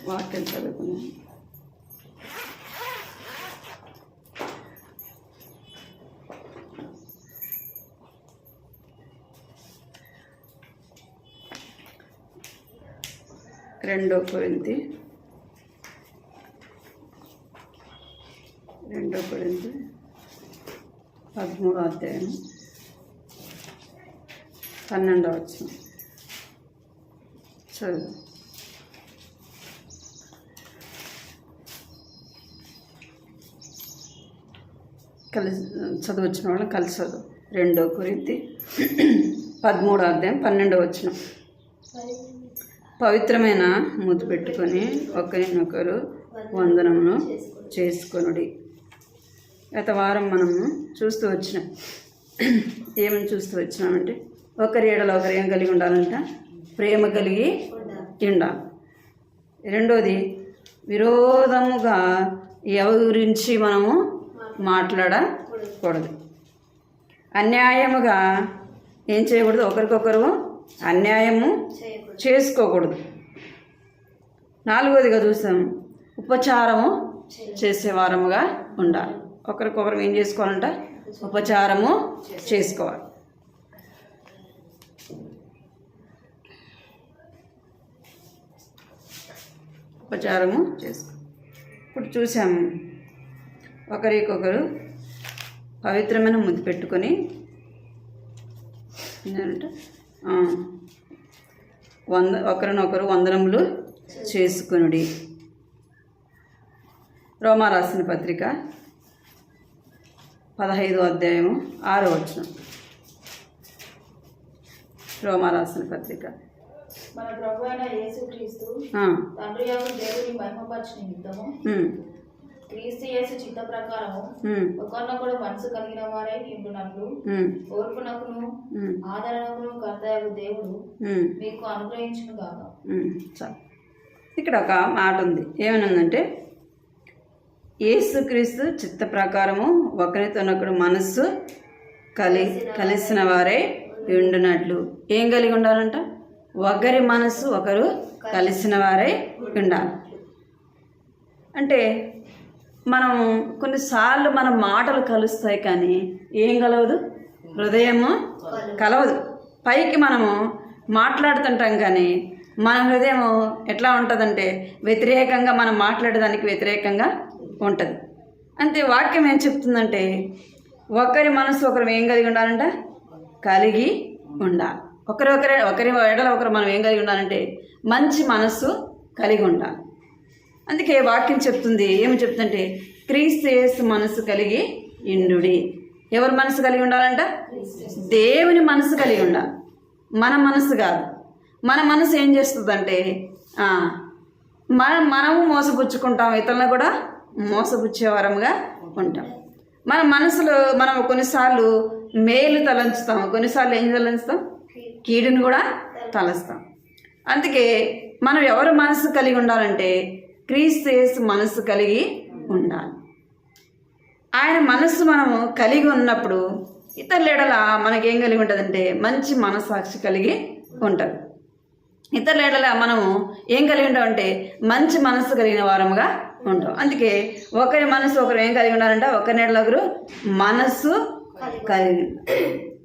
వాక్యం చదువుకున్నాను. రెండో కొరింథీ 13వ అధ్యాయం 12వ వచనం చదువు. కలిసి చదువుచ్చిన వాళ్ళు కలిసి చదువు. 2 కొరింథీ 13వ అధ్యాయం 12వ వచనం. పవిత్రమైన ముద్దు పెట్టుకొని ఒకరినొకరు వందనమును చేసుకొనుడి. గత వారం మనము చూస్తూ వచ్చినాం. ఏమని చూస్తూ వచ్చినామంటే ఒకరి ఏడలో ఒకరు ఏం కలిగి ఉండాలంట? ప్రేమ కలిగి ఉండాలి. రెండోది, విరోధముగా ఎవరి గురించి మనము మాట్లాడకూడదు. అన్యాయముగా ఏం చేయకూడదు? ఒకరికొకరు అన్యాయము చేసుకోకూడదు. 4వదిగా చూసాం, ఉపచారము చేసేవారముగా ఉండాలి. ఒకరికొకరు ఏం చేసుకోవాలంట? ఉపచారము చేసుకోవాలి. ఉపచారము చేసుకో. ఇప్పుడు చూసాము, ఒకరికొకరు పవిత్రమైన ముద్దు పెట్టుకొని ఏంటంటే ఒకరినొకరు వందనములు చేసుకొనుడి. రోమా రాసిన పత్రిక 15వ అధ్యాయము 6వ వచనం. రోమా రాసిన పత్రిక. మన ప్రభువైన యేసుక్రీస్తు తండ్రి యొక్క దేవుని మహిమపరచు నిమిత్తము క్రీస్తు యేసు చిత్త ప్రకారము ఒకరినొకడు మనసు కలిగిన వారై ఉండునట్లు ఓర్పునకును ఆదరణకును కర్తయగు దేవుడు మీకు అనుగ్రహించును గాక. ఇక్కడ ఒక మాట ఉంది. ఏమనుందంటే, యేసుక్రీస్తు చిత్త ప్రకారము ఒకరితోనొకడు మనస్సు కలిసిన వారే ఉండునట్లు. ఏం కలిగి ఉండాలంట? ఒకరి మనస్సు ఒకరు కలిసిన వారే ఉండాలి. అంటే మనం కొన్నిసార్లు మన మాటలు కలుస్తాయి, కానీ ఏం కలవదు? హృదయము కలవదు. పైకి మనము మాట్లాడుతుంటాం, కానీ మన హృదయం ఎట్లా ఉంటుందంటే వ్యతిరేకంగా, మనం మాట్లాడేదానికి వ్యతిరేకంగా ఉంటుంది. అంతే వాక్యం ఏం చెప్తుందంటే, ఒకరి మనసు ఒకరు ఏం కలిగి ఉండాలంట? కలిగి ఉండాలి. ఒకరి ఎడల ఒకరు మనం ఏం కలిగి ఉండాలంటే మంచి మనస్సు కలిగి ఉండాలి. అందుకే వాక్యం చెప్తుంది, ఏమి చెప్తుందంటే క్రీస్తు యేసు మనస్సు కలిగి ఇండుడి. ఎవరి మనసు కలిగి ఉండాలంట? దేవుని మనసు కలిగి ఉండాలి. మన మనసు కాదు. మన మనసు ఏం చేస్తుందంటే మనము మోసపుచ్చుకుంటాం, ఇతరులను కూడా మోసపుచ్చేవారముగా ఉంటాం. మన మనసులో మనం కొన్నిసార్లు మేలు తలంచుతాం, కొన్నిసార్లు ఏం తలంచుతాం? కీడుని కూడా తలస్తాం. అందుకే మనం ఎవరి మనసు కలిగి ఉండాలంటే క్రీస్తు యేసు మనసు కలిగి ఉండాలి. ఆయన మనస్సు మనము కలిగి ఉన్నప్పుడు ఇతరుల ఎడల మనకేం కలిగి ఉంటుందంటే మంచి మనస్సాక్షి కలిగి ఉంటుంది. ఇతరుల ఎడల మనము ఏం కలిగి ఉంటామంటే మంచి మనస్సు కలిగిన వారముగా ఉంటాం. అందుకే ఒకరి మనసు ఒకరు ఏం కలిగి ఉండాలంటే ఒకరి ఎడల ఒకరు మనస్సు కలిగి.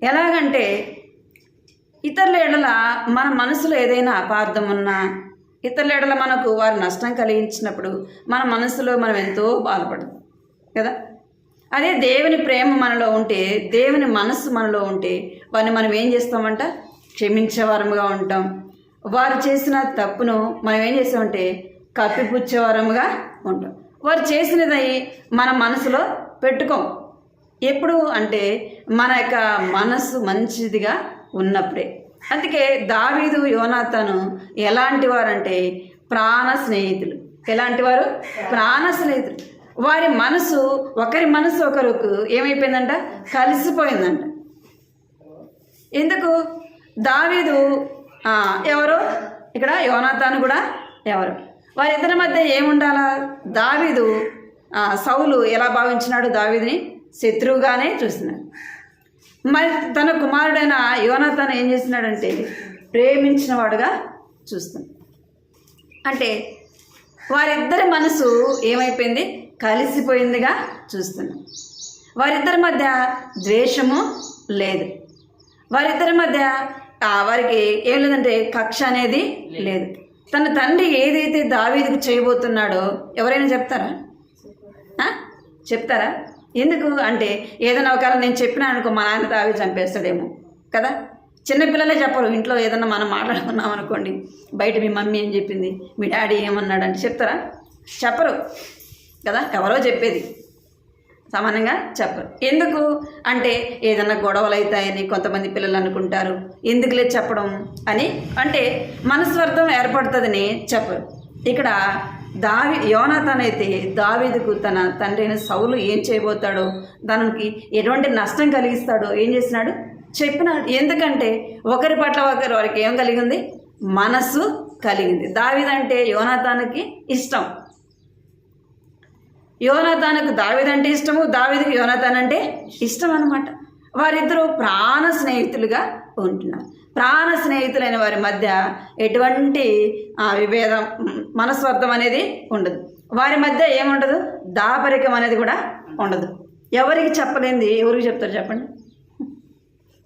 ఎలాగంటే ఇతరుల ఎడల మన మనసులో ఏదైనా అపార్థం ఉన్నా, ఇతరుల ఎడల మనకు వారు నష్టం కలిగించినప్పుడు మన మనసులో మనం ఎంతో బాధపడతాం కదా. అదే దేవుని ప్రేమ మనలో ఉంటే, దేవుని మనస్సు మనలో ఉంటే వారిని మనం ఏం చేస్తామంట? క్షమించేవారముగా ఉంటాం. వారు చేసిన తప్పును మనం ఏం చేస్తామంటే కప్పిపుచ్చేవారముగా ఉంటాం. వారు చేసినది మన మనసులో పెట్టుకోం. ఎప్పుడు అంటే మన యొక్క మనస్సు మంచిదిగా ఉన్నప్పుడే. అందుకే దావీదు, యోనాతాను ఎలాంటి వారంటే ప్రాణ స్నేహితులు. ఎలాంటి వారు? ప్రాణ స్నేహితులు. వారి మనసు ఒకరి మనసు ఒకరికి ఏమైపోయిందంట? కలిసిపోయిందంట. ఎందుకు? దావీదు ఎవరు? ఇక్కడ యోనాతాను కూడా ఎవరు? వారిద్దరి మధ్య ఏముండాలా? దావీదు సౌలు ఎలా భావించినాడు? దావీదుని శత్రువుగానే చూస్తున్నాడు. మరి తన కుమారుడైన యోనాతాను ఏం చేస్తున్నాడంటే ప్రేమించిన వాడుగా చూస్తున్నాడు. అంటే వారిద్దరి మనసు ఏమైపోయింది? కలిసిపోయిందిగా చూస్తున్నాం. వారిద్దరి మధ్య ద్వేషము లేదు. వారిద్దరి మధ్య వారికి ఏం లేదంటే కక్ష అనేది లేదు. తన తండ్రి ఏదైతే దావీదుకు చేయబోతున్నాడో ఎవరైనా చెప్తారా? చెప్తారా? ఎందుకు అంటే ఏదైనా ఒకవేళ నేను చెప్పినా అనుకో మా నాన్న దావీదు చంపేస్తాడేమో కదా. చిన్నపిల్లలే చెప్పరు. ఇంట్లో ఏదన్నా మనం మాట్లాడుకున్నాం అనుకోండి, బయట మీ మమ్మీ ఏం చెప్పింది, మీ డాడీ ఏమన్నాడు అంటే చెప్తారా? చెప్పరు కదా. ఎవరో చెప్పేది సామాన్యంగా చెప్పరు. ఎందుకు అంటే ఏదన్నా గొడవలు అవుతాయని కొంతమంది పిల్లలు అనుకుంటారు. ఎందుకులే చెప్పడం అని, అంటే మనస్వార్థం ఏర్పడుతుందని చెప్పరు. ఇక్కడ యోనాతాన్ అయితే దావీదుకు తన తండ్రి అయిన సౌలు ఏం చేయబోతాడో, దానికి ఎటువంటి నష్టం కలిగిస్తాడో ఏం చేసినాడు చెప్పినాడు. ఎందుకంటే ఒకరి పట్ల వారికి ఏం కలిగింది? మనసు కలిగింది. దావీదు అంటే యోనాతానుకి ఇష్టం. యోనాతానుకు దావీదు అంటే ఇష్టము, దావీదుకి యోనాతాన్ అంటే ఇష్టం అన్నమాట. వారిద్దరూ ప్రాణ స్నేహితులుగా ఉంటున్నారు. ప్రాణ స్నేహితులైన వారి మధ్య ఎటువంటి విభేదం, మనస్వార్థం అనేది ఉండదు. వారి మధ్య ఏముండదు? దాపరికం అనేది కూడా ఉండదు. ఎవరికి చెప్పలేంది ఎవరికి చెప్తారు చెప్పండి?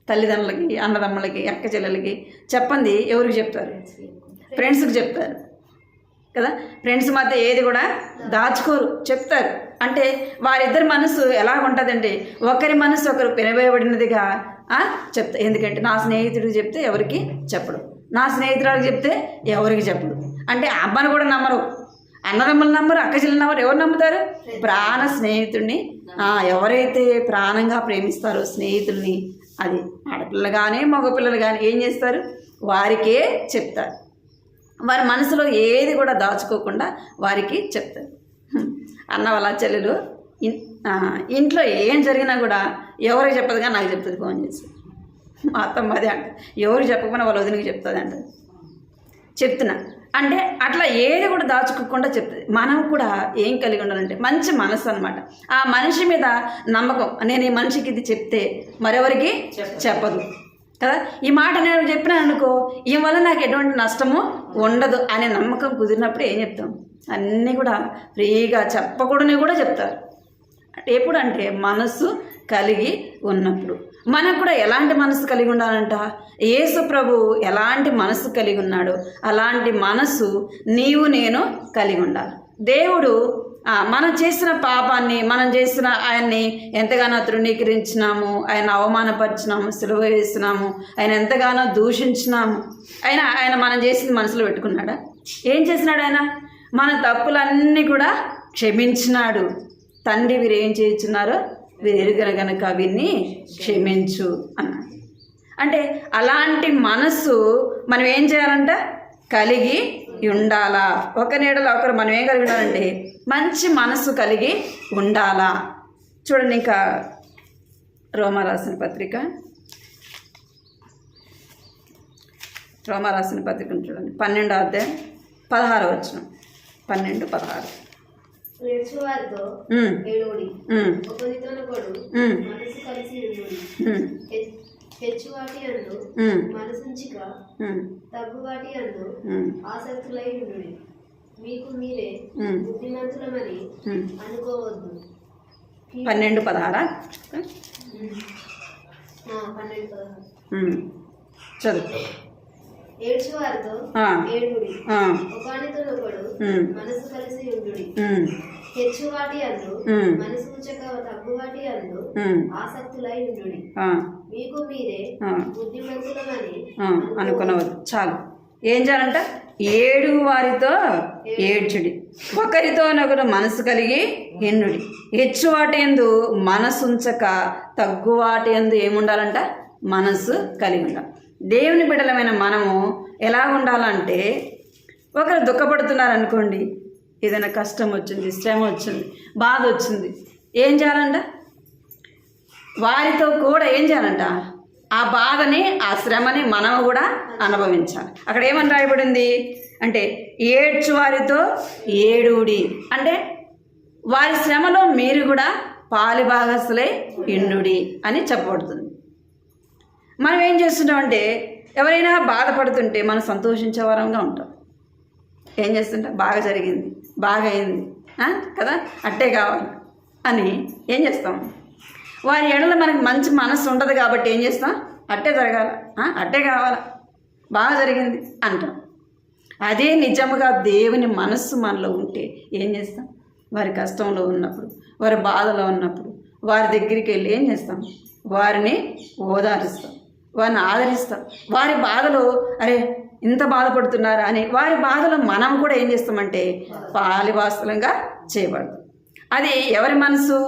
తల్లిదండ్రులకి, అన్నదమ్ములకి, అక్క చెల్లెలకి చెప్పండి ఎవరికి చెప్తారు? ఫ్రెండ్స్కి చెప్తారు కదా. ఫ్రెండ్స్ మధ్య ఏది కూడా దాచుకోరు, చెప్తారు. అంటే వారిద్దరి మనసు ఎలా ఉంటుందంటే ఒకరి మనసు ఒకరు పెనవేయబడినదిగా చెప్తా. ఎందుకంటే నా స్నేహితుడికి చెప్తే ఎవరికి చెప్పడు, నా స్నేహితురాలకు చెప్తే ఎవరికి చెప్పడు. అంటే అమ్మను కూడా నమ్మరు, అన్నదమ్ములు నమ్మరు, అక్క చెల్లెలు నమ్మరు. ఎవరు నమ్ముతారు? ప్రాణ స్నేహితుడిని. ఎవరైతే ప్రాణంగా ప్రేమిస్తారో స్నేహితుల్ని, అది ఆడపిల్లలు కానీ మగపిల్లలు కానీ ఏం చేస్తారు? వారికే చెప్తారు. వారి మనసులో ఏది కూడా దాచుకోకుండా వారికి చెప్తారు. అన్న వాళ్ళ చెల్లెలు ఇంట్లో ఏం జరిగినా కూడా ఎవరికి చెప్పదు కానీ నాకు చెప్తుంది ఫోన్ చేసి. మా అత్తమ్మ అదే అంట, ఎవరికి చెప్పకపోయినా వాళ్ళ వదినకి చెప్తుంది అంట. చెప్తున్నా అంటే అట్లా ఏది కూడా దాచుకోకుండా చెప్తుంది. మనం కూడా ఏం కలిగి ఉండాలంటే మంచి మనసు అనమాట. ఆ మనిషి మీద నమ్మకం. నేను ఈ మనిషికి ఇది చెప్తే మరెవరికి చెప్పదు కదా. ఈ మాట నేను చెప్పినా అనుకో, ఈ వల్ల నాకు ఎటువంటి నష్టము ఉండదు అనే నమ్మకం కుదిరినప్పుడు ఏం చెప్తాం? అన్నీ కూడా ఫ్రీగా చెప్పకూడని కూడా చెప్తారు. ఎప్పుడు అంటే మనసు కలిగి ఉన్నప్పుడు. మనకు కూడా ఎలాంటి మనసు కలిగి ఉండాలంట? యేసు ప్రభు ఎలాంటి మనసు కలిగి ఉన్నాడో అలాంటి మనసు నీవు నేను కలిగి ఉండాలి. దేవుడు మనం చేసిన పాపాన్ని, మనం చేసిన ఆయన్ని ఎంతగానో తృణీకరించినాము, ఆయన అవమానపరిచినాము, సిలువ వేసినాము, ఆయన ఎంతగానో దూషించినాము. ఆయన మనం చేసింది మనసులో పెట్టుకున్నాడా? ఏం చేసినాడు? ఆయన మన తప్పులన్నీ కూడా క్షమించినాడు. తండ్రి వీరు ఏం చేయించున్నారో వీరు ఎరుగన గనక వీరిని క్షమించు అన్నాడు. అంటే అలాంటి మనసు మనం ఏం చేయాలంట? కలిగి ఉండాలా. ఒక నీడలో ఒకరు మనం ఏం కలిగి ఉండాలంటే మంచి మనసు కలిగి ఉండాలా. చూడండి, ఇంకా రోమా రాసిన పత్రిక చూడండి, 12వ అధ్యాయం 16వ వచనం. 12-16. హెచ్చువాటి అందు మనసుంచిక తగ్గువాటి అందు ఆసక్తులై ఉండుడి. మీకు మీరే బుద్ధిమంతులమని అనుకోవద్దు. 12-16 చదువు. ఏడ్చువారితో ఏడుగుడి, ఒకనితోనొకడు మనసు కలిసి ఉండుడి. హెచ్చువాటి అందు మనసు ఉంచక తగ్గువాటి అందు ఆసక్తులై ఉండుడి. మీకు మీరే బుద్ధిమంతులమని అనుకునవద్దు. చాలు. ఏం చేయాలంట? ఏడు వారితో ఏడ్చుడి, ఒకరితోనొకరు మనసు కలిగి ఎన్నుడి. హెచ్చువాటి యందు మనసుంచక తగ్గువాటి యందు ఏముండాలంట? మనసు కలిగి ఉండాలి. దేవుని బిడ్డలమైన మనము ఎలా ఉండాలంటే, ఒకరు దుఃఖపడుతున్నారనుకోండి, ఏదైనా కష్టం వచ్చింది, శ్రమ వచ్చింది, బాధ వచ్చింది, ఏం చేయాలంట? వారితో కూడా ఏం చేయాలంట? ఆ బాధని, ఆ శ్రమని మనం కూడా అనుభవించాలి. అక్కడ ఏమని రాయబడింది అంటే ఏడ్చు వారితో ఏడుడి, అంటే వారి శ్రమలో మీరు కూడా పాలిభాగస్తులై ఇండుడి అని చెప్పబడుతుంది. మనం ఏం చేస్తుంటామంటే ఎవరైనా బాధపడుతుంటే మనం సంతోషించే వారంగా ఉంటాం. ఏం చేస్తుంటాం? బాగా జరిగింది, బాగా అయింది కదా, అట్టే కావాలి అని ఏం చేస్తాం? వారి ఎడల మనకి మంచి మనసు ఉండదు కాబట్టి ఏం చేస్తాం? అట్టే జరగాల, అట్టే కావాలా, బాగా జరిగింది అంటాం. అదే నిజముగా దేవుని మనస్సు మనలో ఉంటే ఏం చేస్తాం? వారి కష్టంలో ఉన్నప్పుడు, వారి బాధలో ఉన్నప్పుడు వారి దగ్గరికి వెళ్ళి ఏం చేస్తాం? వారిని ఓదారుస్తాం, వారిని ఆదరిస్తాం. వారి బాధలో అరే ఇంత బాధపడుతున్నారా అని వారి బాధలో మనం కూడా ఏం చేస్తామంటే పాలివాస్తలంగా చేయబడతాం. అది ఎవరి మనసు?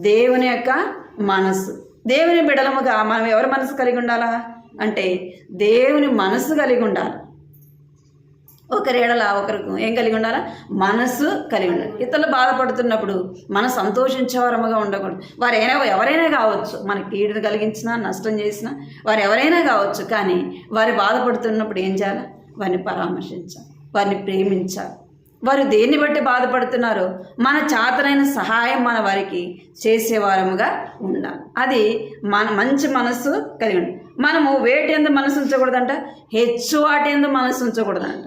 దేవుని యొక్క మనసు. దేవుని బిడలముగా మనం ఎవరి మనసు కలిగి ఉండాలా అంటే దేవుని మనసు కలిగి ఉండాలి. ఒకరి ఎడల ఒకరికి ఏం కలిగి ఉండాలా? మనసు కలిగి ఉండాలి. ఇతరులు బాధపడుతున్నప్పుడు మనం సంతోషించేవారముగా ఉండకూడదు. వారు ఎవరైనా కావచ్చు, మనకి కీడును కలిగించినా నష్టం చేసినా వారు ఎవరైనా కావచ్చు, కానీ వారు బాధపడుతున్నప్పుడు ఏం చేయాలి? వారిని పరామర్శించాలి, వారిని ప్రేమించాలి. వారు దేన్ని బట్టి బాధపడుతున్నారో మన చేతనైన సహాయం మన వారికి చేసేవారముగా ఉండాలి. అది మన మంచి మనస్సు కలిగి ఉండాలి. మనము వేటి ఎందు మనసు ఉంచకూడదంట, హెచ్చు వాటి ఎందు మనసు ఉంచకూడదంట.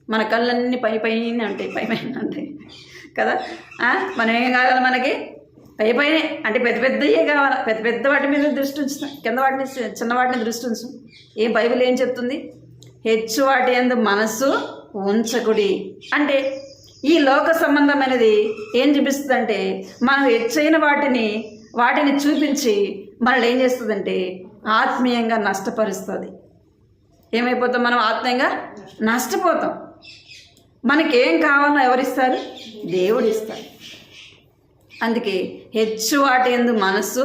మన కళ్ళన్నీ పై పైన ఉంటాయి, పై పైన ఉంటాయి కదా. మనం ఏం కావాలి? మనకి పై పైనే అంటే పెద్ద పెద్దయే కావాలి. పెద్ద పెద్ద వాటి మీద దృష్టి ఉంచుతాం, కింద వాటిని చిన్న వాటిని దృష్టి ఉంచుతాం. బైబిల్ ఏం చెప్తుంది? హెచ్చు వాటి యందు మనస్సు ఉంచకుడి అంటే ఈ లోక సంబంధమైనది ఏం చూపిస్తుందంటే మనం హెచ్చైన వాటిని చూపించి మనల్ని ఏం చేస్తుందంటే ఆత్మీయంగా నష్టపరుస్తుంది. ఏమైపోతాం? మనం ఆత్మీయంగా నష్టపోతాం. మనకేం కావాలో ఎవరిస్తారు? దేవుడు ఇస్తారు. అందుకే హెచ్చు వాటి యందు మనస్సు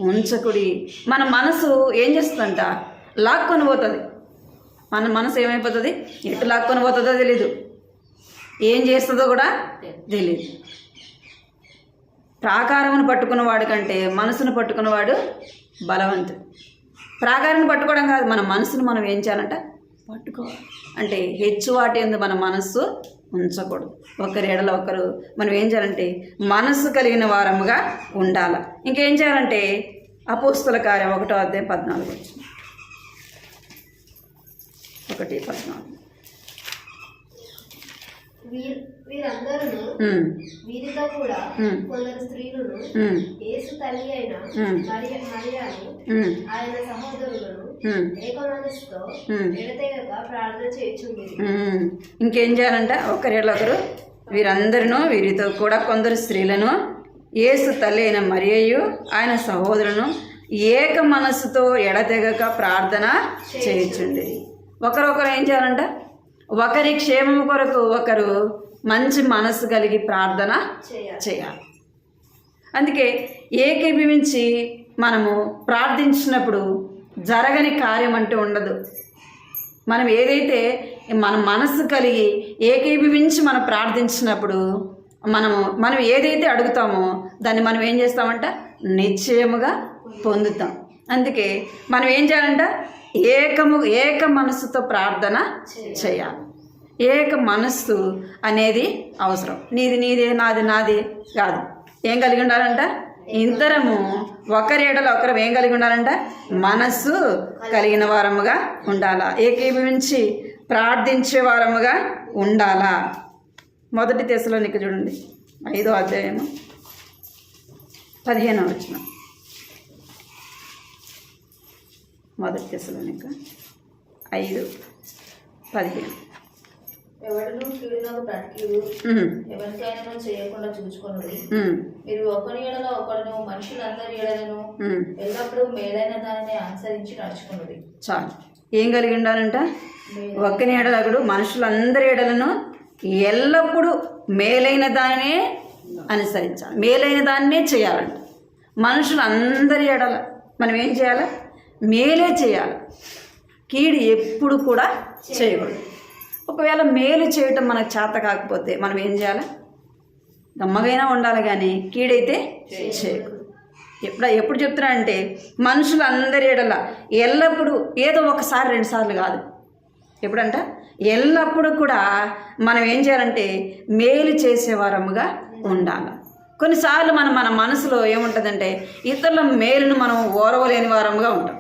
ఉంచకుడి. మన మనసు ఏం చేస్తుందంట? లాక్కొని పోతుంది. మన మనసు ఏమైపోతుంది? ఎటు లాక్కొని పోతుందో తెలీదు, ఏం చేస్తుందో కూడా తెలీదు. ప్రాకారమును పట్టుకున్నవాడు కంటే మనసును పట్టుకున్నవాడు బలవంతుడు. ప్రాకారాన్ని పట్టుకోవడం కాదు, మన మనసును మనం ఏం చేయాలంట? పట్టుకోవాలి. అంటే హెచ్చు వాటి యందు మన మనస్సు ఉంచకూడదు. ఒకరి ఎడల ఒకరు మనం ఏం చేయాలంటే మనస్సు కలిగిన వారముగా ఉండాలి. ఇంకేం చేయాలంటే అపోస్తల కార్యం 1:14 వచ్చింది. 1:14 వీరందరూ వీరితో కూడా కొందరు స్త్రీలను యేసు తల్లి అయిన మరియను ఆయన సహోదరులను ఏక మనస్సుతో ఎడతెగక ప్రార్థన చేయుచుండిరి. ఇంకేం చేయాలంట? ఒకరు వీరందరూ వీరితో కూడా కొందరు స్త్రీలను యేసు తల్లి అయిన మరియయు ఆయన సహోదరులను ఏక మనస్సుతో ఎడతెగక ప్రార్థన చేయుచుండిరి. ఒకరొకరు ఏం చేయాలంట? ఒకరి క్షేమం కొరకు ఒకరు మంచి మనసు కలిగి ప్రార్థన చేయాలి. అందుకే ఏకీభవించి మనము ప్రార్థించినప్పుడు జరగని కార్యం అంటూ ఉండదు. మనం ఏదైతే మన మనసు కలిగి ఏకీభవించి మనం ప్రార్థించినప్పుడు మనం ఏదైతే అడుగుతామో దాన్ని మనం ఏం చేస్తామంట? నిశ్చయముగా పొందుతాం. అందుకే మనం ఏం చేయాలంట? ఏక మనస్సుతో ప్రార్థన చేయాలి. ఏక మనస్సు అనేది అవసరం. నీదే నాదే కాదు. ఏం కలిగి ఉండాలంట? ఇద్దరము ఒకరి ఎడల ఒకరు ఏం కలిగి ఉండాలంట? మనస్సు కలిగిన వారముగా ఉండాలా. ఏకీభవించి ప్రార్థించే వారముగా ఉండాలా. 1 తెస్సలోనిక చూడండి 5వ అధ్యాయము 15వ వచనం. 1 తెస్సలోనిక 5:15. ఎవడను కీడునకు బ్రతికిడు ఎవరికైనా చేయకుండా చూసుకొనుడి. మీరు ఒకరి ఎడల ఒకడును మనుషులందరి ఎడలను ఎల్లప్పుడూ మేలైన దానిని అనుసరించి నడుచుకొనుడి. చాలు. ఏం కలిగి ఉండాలంట? ఒకరి ఎడలగుడు మనుషులందరి ఎడలను ఎల్లప్పుడూ మేలైన దానినే అనుసరించాలి, మేలైన దాన్నే చేయాలంట. మనుషులందరి ఎడల మనం ఏం చేయాలి? మేలే చేయాలి. కీడు ఎప్పుడు కూడా చేయకూడదు. ఒకవేళ మేలు చేయటం మనకు చేత కాకపోతే మనం ఏం చేయాలి? గమ్మగైనా ఉండాలి, కానీ కీడైతే చేయకూడదు. ఎప్పుడు చెప్తున్నా అంటే మనుషులందరి ఎడల ఎల్లప్పుడూ, ఏదో ఒకసారి 2 సార్లు కాదు. ఎప్పుడంట? ఎల్లప్పుడూ కూడా మనం ఏం చేయాలంటే మేలు చేసేవారముగా ఉండాలి. కొన్నిసార్లు మన మనసులో ఏముంటుందంటే ఇతరుల మేలును మనం ఓర్వలేని వారముగా ఉంటాం.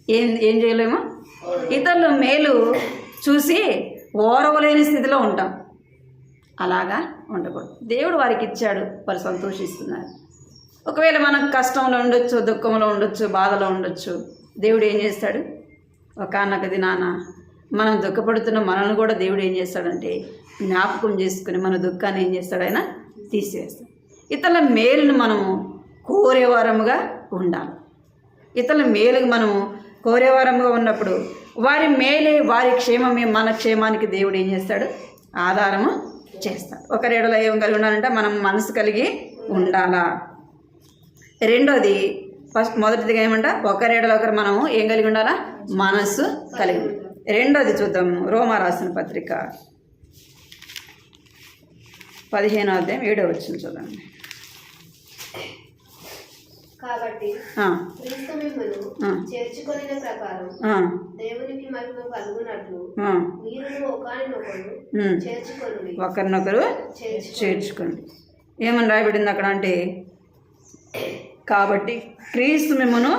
ఏం చేయలేము? ఇతరుల మేలు చూసి ఓర్వలేని స్థితిలో ఉంటాం. అలాగా ఉండకూడదు. దేవుడు వారికి ఇచ్చాడు, వారు సంతోషిస్తున్నారు. ఒకవేళ మనకు కష్టంలో ఉండొచ్చు, దుఃఖంలో ఉండొచ్చు, బాధలో ఉండొచ్చు. దేవుడు ఏం చేస్తాడు? ఒకానొక దినాన మనం దుఃఖపడుతున్న మనల్ని కూడా దేవుడు ఏం చేస్తాడంటే జ్ఞాపకం చేసుకుని మన దుఃఖాన్ని ఏం చేస్తాడు? ఆయన తీసివేస్తాడు. ఇతరుల మేలును మనము కోరేవారముగా ఉండాలి. ఇతరుల మేలుగా మనము కోరేవారముగా ఉన్నప్పుడు వారి మేలే, వారి క్షేమమే మన క్షేమానికి దేవుడు ఏం చేస్తాడు? ఆధారము చేస్తాడు. ఒకరి ఎడల ఏం కలిగి ఉండాలంటే మనం మనసు కలిగి ఉండాలా. రెండోది, మొదటిదిగా ఏమంట? ఒకరి ఎడల ఒకరు మనము ఏం కలిగి ఉండాలా? మనస్సు కలిగి ఉండాలి. రెండోది చూద్దాము. రోమా రాసిన పత్రిక 15వ అధ్యాయం 7వ వచనం చూడండి. కాబట్టి క్రీస్తు మిమ్మును చేర్చుకొనిన ప్రకారం దేవునికి మహిమ కలుగునట్లు మీరును ఒకరినొకరు చేర్చుకోండి. ఏమని రాయబడింది అక్కడ అంటే, కాబట్టి క్రీస్తు మిమ్మును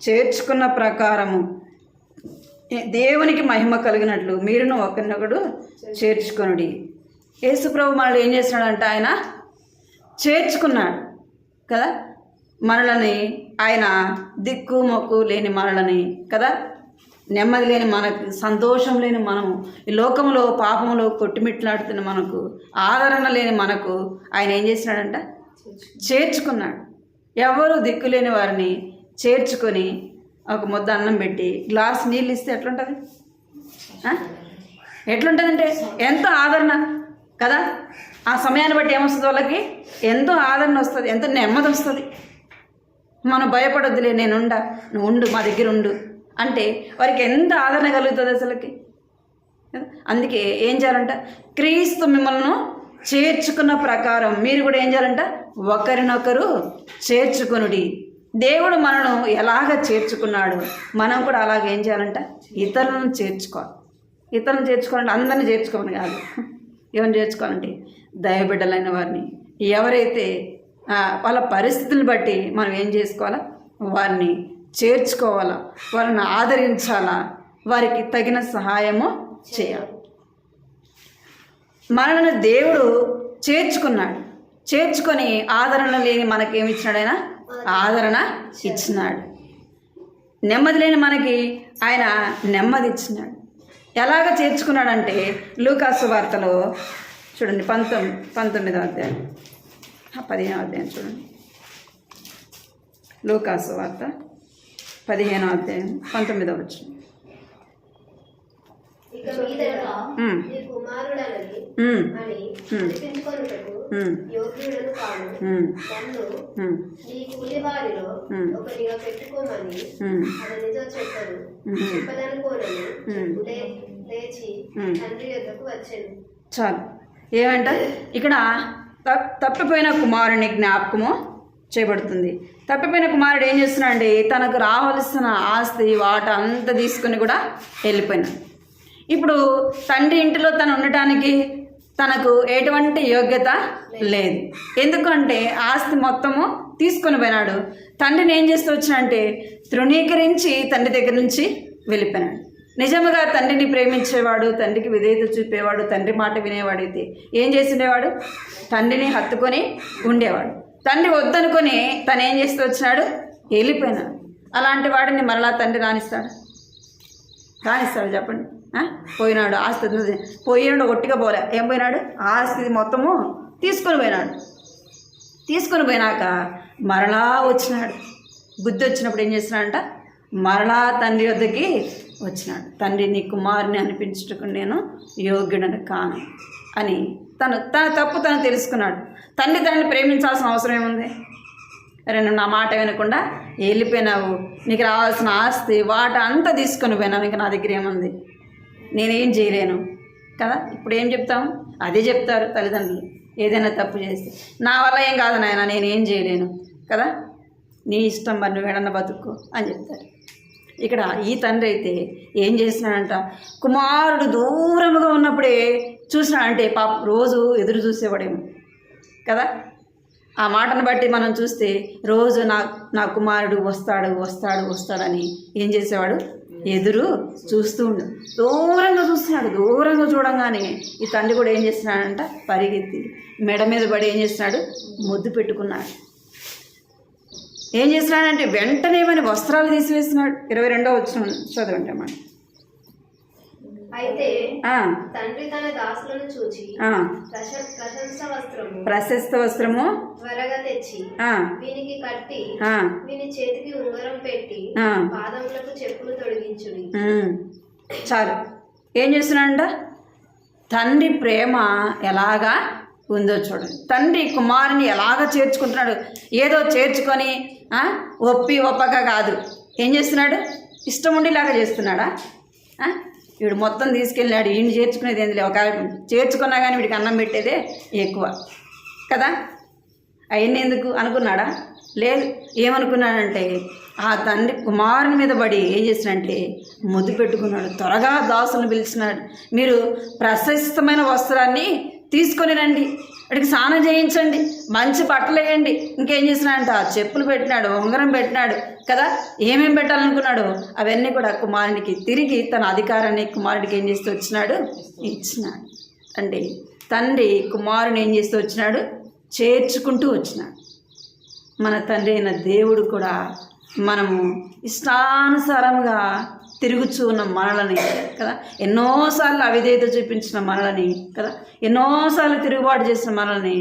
చేర్చుకున్న ప్రకారము దేవునికి మహిమ కలిగినట్లు మీరును ఒకరినొకడు చేర్చుకొనుడి. యేసుప్రభు మనల్ని ఏం చేస్తున్నాడంటే ఆయన చేర్చుకున్నాడు కదా. మనలని ఆయన దిక్కు మొక్కు లేని మనలని కదా, నెమ్మది లేని మనకు, సంతోషం లేని మనము, ఈ లోకంలో పాపంలో కొట్టిమిట్లాడుతున్న మనకు, ఆదరణ లేని మనకు ఆయన ఏం చేసినాడంట? చేర్చుకున్నాడు. ఎవరు దిక్కు లేని వారిని చేర్చుకొని ఒక ముద్ద అన్నం పెట్టి గ్లాస్ నీళ్ళు ఇస్తే ఎట్లుంటుంది? ఎట్లుంటుందంటే ఎంతో ఆదరణ కదా. ఆ సమయాన్ని బట్టి ఏమొస్తుంది? వాళ్ళకి ఎంతో ఆదరణ వస్తుంది, ఎంతో నెమ్మది వస్తుంది. మనం భయపడొద్దులే, నేనుండా, నువ్వు ఉండు, మా దగ్గర ఉండు అంటే వారికి ఎంత ఆదరణ కలుగుతుంది అసలుకి. అందుకే ఏం చేయాలంట? క్రీస్తు మిమ్మల్ని చేర్చుకున్న ప్రకారం మీరు కూడా ఏం చేయాలంట? ఒకరినొకరు చేర్చుకొనుడి. దేవుడు మనను ఎలాగ చేర్చుకున్నాడు, మనం కూడా అలాగ ఏం చేయాలంట? ఇతరులను చేర్చుకోవాలి. ఇతరులను చేర్చుకోవాలంటే అందరిని చేర్చుకోమని కాదు. ఎవరిని చేర్చుకోవాలంటే దైవబిడ్డలైన వారిని, ఎవరైతే వాళ్ళ పరిస్థితులను బట్టి మనం ఏం చేసుకోవాలా? వారిని చేర్చుకోవాలా, వారిని ఆదరించాలా, వారికి తగిన సహాయము చేయాలి. మనల్ని దేవుడు చేర్చుకున్నాడు. చేర్చుకొని ఆదరణ లేని మనకేమి ఇచ్చినాడు? ఆయన ఆదరణ ఇచ్చినాడు. నెమ్మది లేని మనకి ఆయన నెమ్మది ఇచ్చినాడు. ఎలాగ చేర్చుకున్నాడంటే లూకాసు వార్తలో చూడండి, 19వ అధ్యాయం 15వ అధ్యాయం చూడండి. లూకాసు వార్త 15వ అధ్యాయం 19వ వచనం. ఇక మీదట నీ కుమారుడనని అని అనిపించుకొనుటకు యోగ్యుడను కాను. నన్ను నీ కూలివారిలో ఒకరిగా పెట్టుకోమని అతనితో చెప్పాడు. చెప్పదనుకోనని లేచి తండ్రి యొద్దకు వచ్చాను. చాలు. ఏమంట ఇక్కడ? తప్పిపోయిన కుమారుని జ్ఞాపకము చేయబడుతుంది. తప్పిపోయిన కుమారుడు ఏం చేస్తున్నాడండి? తనకు రావాల్సిన ఆస్తి వాటా అంతా తీసుకుని కూడా వెళ్ళిపోయినాడు. ఇప్పుడు తండ్రి ఇంటిలో తను ఉండటానికి తనకు ఎటువంటి యోగ్యత లేదు. ఎందుకంటే ఆస్తి మొత్తము తీసుకొని పోయినాడు. తండ్రిని ఏం చేస్తూ వచ్చినంటే తృణీకరించి తండ్రి దగ్గర నుంచి వెళ్ళిపోయినాడు. నిజముగా తండ్రిని ప్రేమించేవాడు, తండ్రికి విధేయత చూపేవాడు, తండ్రి మాట వినేవాడైతే ఏం చేసిండేవాడు? తండ్రిని హత్తుకొని ఉండేవాడు. తండ్రి వద్దనుకొని తను ఏం చేస్తూ వచ్చినాడు? వెళ్ళిపోయినాడు. అలాంటి వాడిని మరలా తండ్రి రాణిస్తాడు? చెప్పండి. పోయినాడు, ఆస్తి పోయినాడు, ఒట్టిగా పోలే. ఏం పోయినాడు? ఆస్తి మొత్తము తీసుకొని పోయినాడు. తీసుకొని పోయినాక మరలా వచ్చినాడు. బుద్ధి వచ్చినప్పుడు ఏం చేసినాడంట? మరలా తండ్రి వద్దకి వచ్చినాడు. తండ్రి నీ కుమారుని అనిపించుటకు నేను యోగ్యుడని కాను అని తన తప్పు తను తెలుసుకున్నాడు. తనని ప్రేమించాల్సిన అవసరం ఏముంది? అరే నువ్వు నా మాట వినకుండా వెళ్ళిపోయినావు, నీకు రావాల్సిన ఆస్తి వాటా అంతా తీసుకొని పోయినావు, ఇంకా నా దగ్గర ఏముంది, నేనేం చేయలేను కదా. ఇప్పుడు ఏం చెప్తాము? అదే చెప్తారు తల్లిదండ్రులు ఏదైనా తప్పు చేస్తే. నా వల్ల ఏం కాదు నాయన, నేనేం చేయలేను కదా, నీ ఇష్టం, మరి నువ్వు ఎడన్న బతుకు అని చెప్తారు. ఇక్కడ ఈ తండ్రి అయితే ఏం చేసినాడంట? కుమారుడు దూరముగా ఉన్నప్పుడే చూసినాడంటే పాప రోజు ఎదురు చూసేవాడేమో కదా. ఆ మాటను బట్టి మనం చూస్తే రోజు నా కుమారుడు వస్తాడని ఏం చేసేవాడు? ఎదురు చూస్తూ ఉండు. దూరంగా చూస్తున్నాడు. దూరంగా చూడంగానే ఈ తండ్రి కూడా ఏం చేస్తున్నాడంట? పరిగెత్తి మెడ మీద పడి ఏం చేస్తున్నాడు? ముద్దు పెట్టుకున్నాడు. ఏం చేస్తున్నాడంటే వెంటనే మన వస్త్రాలు తీసివేస్తున్నాడు. 22వ వచనం చదవండి అన్నమాట. అయితే తండ్రి తన దాసులను చూచి ప్రశస్త వస్త్రము త్వరగా తెచ్చి వీనికి కట్టి వీని చేతికి ఉంగరం పెట్టి పాదములకు చెప్పులు తొడిగించుడి. చాలు. ఏం చేస్తున్నాడంట? తండ్రి ప్రేమ ఎలాగా ఉందో చూడండి. తండ్రి కుమారుని ఎలాగ చేర్చుకుంటున్నాడు. ఏదో చేర్చుకొని ఒప్పక కాదు. ఏం చేస్తున్నాడు? ఇష్టం ఉండేలాగా చేస్తున్నాడా? వీడు మొత్తం తీసుకెళ్ళినాడు. ఈయన చేర్చుకునేది ఏంది? ఒక చేర్చుకున్నా కానీ వీడికి అన్నం పెట్టేదే ఎక్కువ కదా. అవన్నీ ఎందుకు అనుకున్నాడా? లేదు. ఏమనుకున్నాడంటే ఆ తండ్రి కుమారుని మీద పడి ఏం చేసినంటే ముద్దు పెట్టుకున్నాడు. త్వరగా దాసులను పిలిచినాడు. మీరు ప్రశస్తమైన వస్త్రాన్ని తీసుకొని రండి, వాడికి స్నానం చేయించండి, మంచి బట్టలు వేయండి. ఇంకేం చేసినాడంట? చెప్పులు పెట్టినాడు, ఉంగరం పెట్టినాడు కదా. ఏమేం పెట్టాలనుకున్నాడు అవన్నీ కూడా కుమారునికి తిరిగి తన అధికారాన్ని కుమారుడికి ఏం చేస్తూ వచ్చినాడు? ఇచ్చినాడు. అంటే తండ్రి కుమారుని ఏం చేస్తూ వచ్చినాడు? చేర్చుకుంటూ వచ్చినాడు. మన తండ్రి అయిన దేవుడు కూడా మనము ఇష్టానుసారంగా తిరుగుచూ ఉన్న మనలని కదా, ఎన్నోసార్లు అవిధేయత చూపించిన మనలని కదా, ఎన్నోసార్లు తిరుగుబాటు చేసిన మనలని,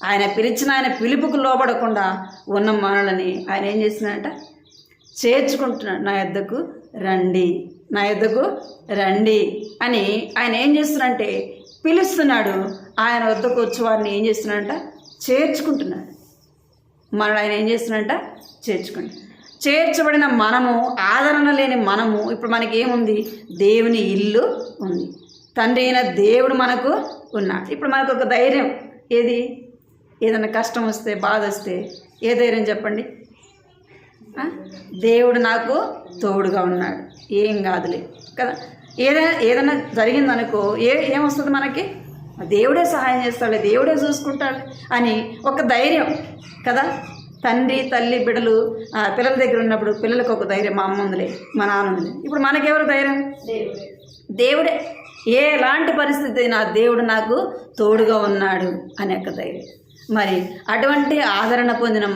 ఆయన పిలుపుకు లోబడకుండా ఉన్న మనలని ఆయన ఏం చేస్తున్నాడంట? చేర్చుకుంటున్నాడు. నా యొద్దకు రండి అని ఆయన ఏం చేస్తున్నాడంటే పిలుస్తున్నాడు. ఆయన వద్దకు వచ్చి వారిని ఏం చేస్తున్నాడంట? చేర్చుకుంటున్నాడు. మనల్ని ఆయన ఏం చేస్తున్నాడంట? చేర్చబడిన మనము, ఆదరణ లేని మనము, ఇప్పుడు మనకి ఏముంది? దేవుని ఇల్లు ఉంది. తండ్రి అయిన దేవుడు మనకు ఉన్నాడు. ఇప్పుడు మనకు ఒక ధైర్యం ఏది? ఏదైనా కష్టం వస్తే, బాధ వస్తే ఏ ధైర్యం చెప్పండి? దేవుడు నాకు తోడుగా ఉన్నాడు, ఏం కాదులే కదా. ఏదైనా జరిగిందనుకో ఏమొస్తుంది మనకి? దేవుడే సహాయం చేస్తాడు, దేవుడే చూసుకుంటాడు అని ఒక ధైర్యం కదా. తండ్రి తల్లి బిడ్డలు పిల్లల దగ్గర ఉన్నప్పుడు పిల్లలకు ఒక ధైర్యం, మా అమ్మ ఉందిలే, మా నాన్న ఉందిలే. ఇప్పుడు మనకెవరు ధైర్యం? దేవుడే. ఎలాంటి పరిస్థితి అయినా దేవుడు నాకు తోడుగా ఉన్నాడు అనే ఒక ధైర్యం. మరి అటువంటి ఆదరణ పొందిన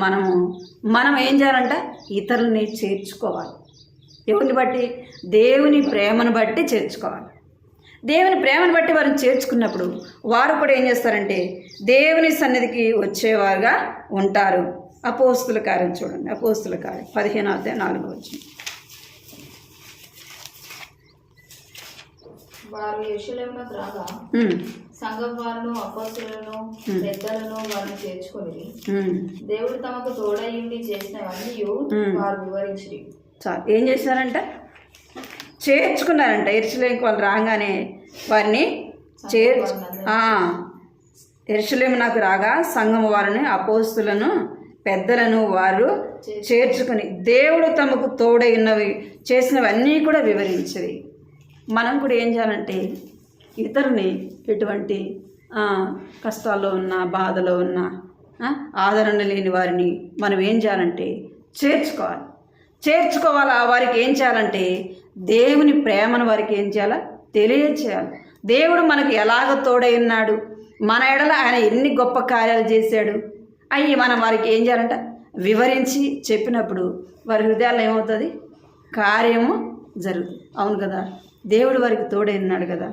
మనం ఏం చేయాలంట? ఇతరులని చేర్చుకోవాలి. ఎవరిని బట్టి? దేవుని ప్రేమను బట్టి చేర్చుకోవాలి. దేవుని ప్రేమను బట్టి వారిని చేర్చుకున్నప్పుడు వారు కూడా ఏం చేస్తారంటే దేవుని సన్నిధికి వచ్చేవారుగా ఉంటారు. అపోస్తుల కార్యం చూడండి. అపోస్తుల కార్యం 15:4. వారు యెరూషలేమునకు రాగా సంఘం వారును అపోస్తలులను పెద్దలను వారిని చేర్చుకొని దేవుడు తమకు తోడయ్యుండి చేసినవన్నీ వారు వివరించిరి. ఏం చేశారంట? చేర్చుకున్నారంట. యెరూషలేముకు వాళ్ళు రాగానే వారిని యెరూషలేమునకు రాగా సంఘం వారిని అపోస్తలులను పెద్దలను వారు చేర్చుకుని దేవుడు తమకు తోడైనవి చేసినవన్నీ కూడా వివరించింది. మనం కూడా ఏం చేయాలంటే ఇతరుని ఎటువంటి కష్టాల్లో ఉన్న, బాధలో ఉన్న, ఆదరణ లేని వారిని మనం ఏం చేయాలంటే చేర్చుకోవాలా. వారికి ఏం చేయాలంటే దేవుని ప్రేమను వారికి ఏం చేయాలా? తెలియచేయాలి. దేవుడు మనకు ఎలాగ తోడై ఉన్నాడు, మన ఎడల ఆయన ఎన్ని గొప్ప కార్యాలు చేశాడు అవి మనం వారికి ఏం చేయాలంట? వివరించి చెప్పినప్పుడు వారి హృదయాల్లో ఏమవుతుంది? కార్యము జరుగుతుంది. అవును కదా, దేవుడు వారికి తోడై ఉన్నాడు కదా.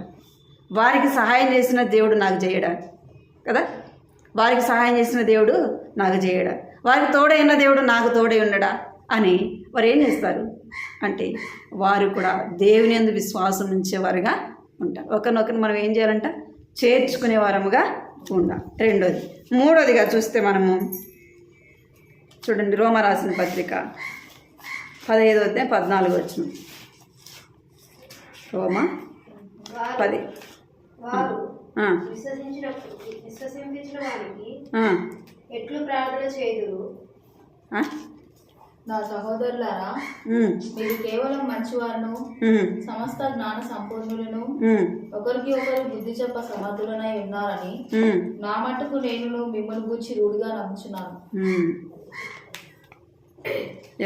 వారికి సహాయం చేసిన దేవుడు నాకు చేయడా కదా. వారికి సహాయం చేసిన దేవుడు నాకు చేయడా, వారికి తోడైన దేవుడు నాకు తోడై ఉండడా అని వారు ఏం చేస్తారు అంటే వారు కూడా దేవుని యందు విశ్వాసం ఉంచేవారుగా ఉంటారు. ఒకరినొకరు మనం ఏం చేయాలంట? చేర్చుకునే వారముగా ఉండాలి. రెండోది. మూడోదిగా చూస్తే మనము చూడండి, రోమా రాసిన పత్రిక 15:14. రోమా 10. విశ్వసించిన వారికి ఎట్లు ప్రార్థన చేయుదురు? నా సహోదరులారా, మీరు కేవలం మంచివారును సమస్త జ్ఞాన సంపూర్ణులను ఒకరికి ఒకరు బుద్ధి చెప్ప సమర్థులనై ఉన్నారని నా మట్టుకు నేను మిమ్మల్ని గూర్చి రూఢిగా నమ్ముచున్నాను.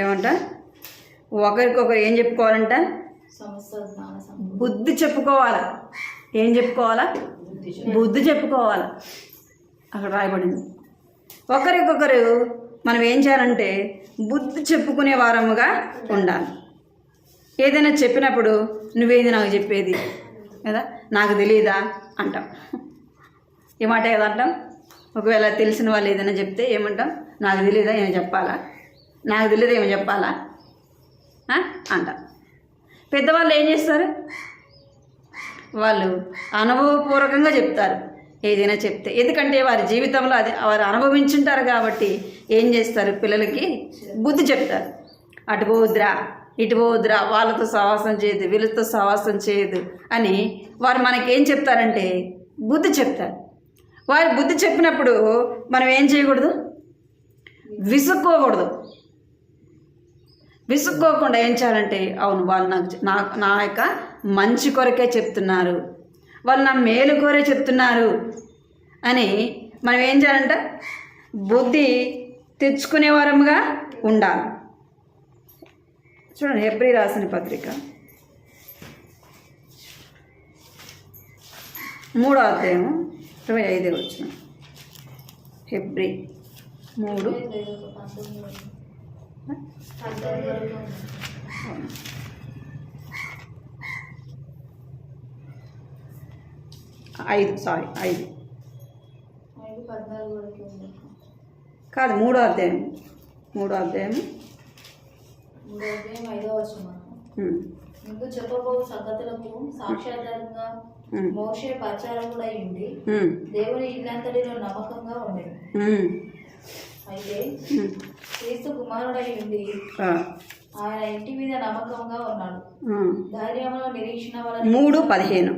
ఏమంట? ఒకరికొకరు ఏం చెప్పుకోవాలంట? సమస్త జ్ఞాన బుద్ధి చెప్పుకోవాలా. ఏం చెప్పుకోవాలా? బుద్ధి చెప్పుకోవాలా. అక్కడ రాయబడింది. ఒకరికొకరు మనం ఏం చేయాలంటే బుద్ధి చెప్పుకునే వారముగా ఉండాలి. ఏదైనా చెప్పినప్పుడు నువ్వేది నాకు చెప్పేది కదా, నాకు తెలియదా అంటాం. ఏ మాట కదా అంటాం? ఒకవేళ తెలిసిన వాళ్ళు ఏదైనా చెప్తే ఏమంటాం? నాకు తెలియదా ఏమి చెప్పాలా, నాకు తెలియదా ఏమి చెప్పాలా అంటాం. పెద్దవాళ్ళు ఏం చేస్తారు? వాళ్ళు అనుభవపూర్వకంగా చెప్తారు ఏదైనా చెప్తే. ఎందుకంటే వారి జీవితంలో అది వారు అనుభవించుంటారు కాబట్టి ఏం చేస్తారు? పిల్లలకి బుద్ధి చెప్తారు. అటు పోవద్దురా, ఇటు పోవద్దురా, వాళ్ళతో సహవాసం చేయదు, వీళ్ళతో సహవాసం చేయదు అని వారు మనకేం చెప్తారంటే బుద్ధి చెప్తారు. వారు బుద్ధి చెప్పినప్పుడు మనం ఏం చేయకూడదు? విసుక్కోకూడదు. విసుక్కోకుండా ఏం చేయాలంటే అవును వాళ్ళు నా యొక్క మంచి కొరకే చెప్తున్నారు, వాళ్ళు నా మేలు కోరే చెప్తున్నారు అని మనం ఏం చేయాలంటే బుద్ధి తెచ్చుకునే వారముగా ఉండాలి. చూడండి, హెబ్రీ రాసిన పత్రిక 3వ అధ్యాయం 25వ వచనం. హెబ్రీ 3 5 కాదు 3వ అధ్యాయం 5వ వచనం. ముందు చెప్పబో సంగతులకు సాక్షాత్కారంగా మోషే పరిచారకుడై ఉండి దేవుని ఇల్లంతటిలో నమ్మకంగా ఉండేది. అయితే క్రీస్తు కుమారుడై ఉండి ఆయన ఇంటి మీద నమ్మకంగా ఉన్నాడు. ధైర్యంలో నిరీక్షణ వలన 3:15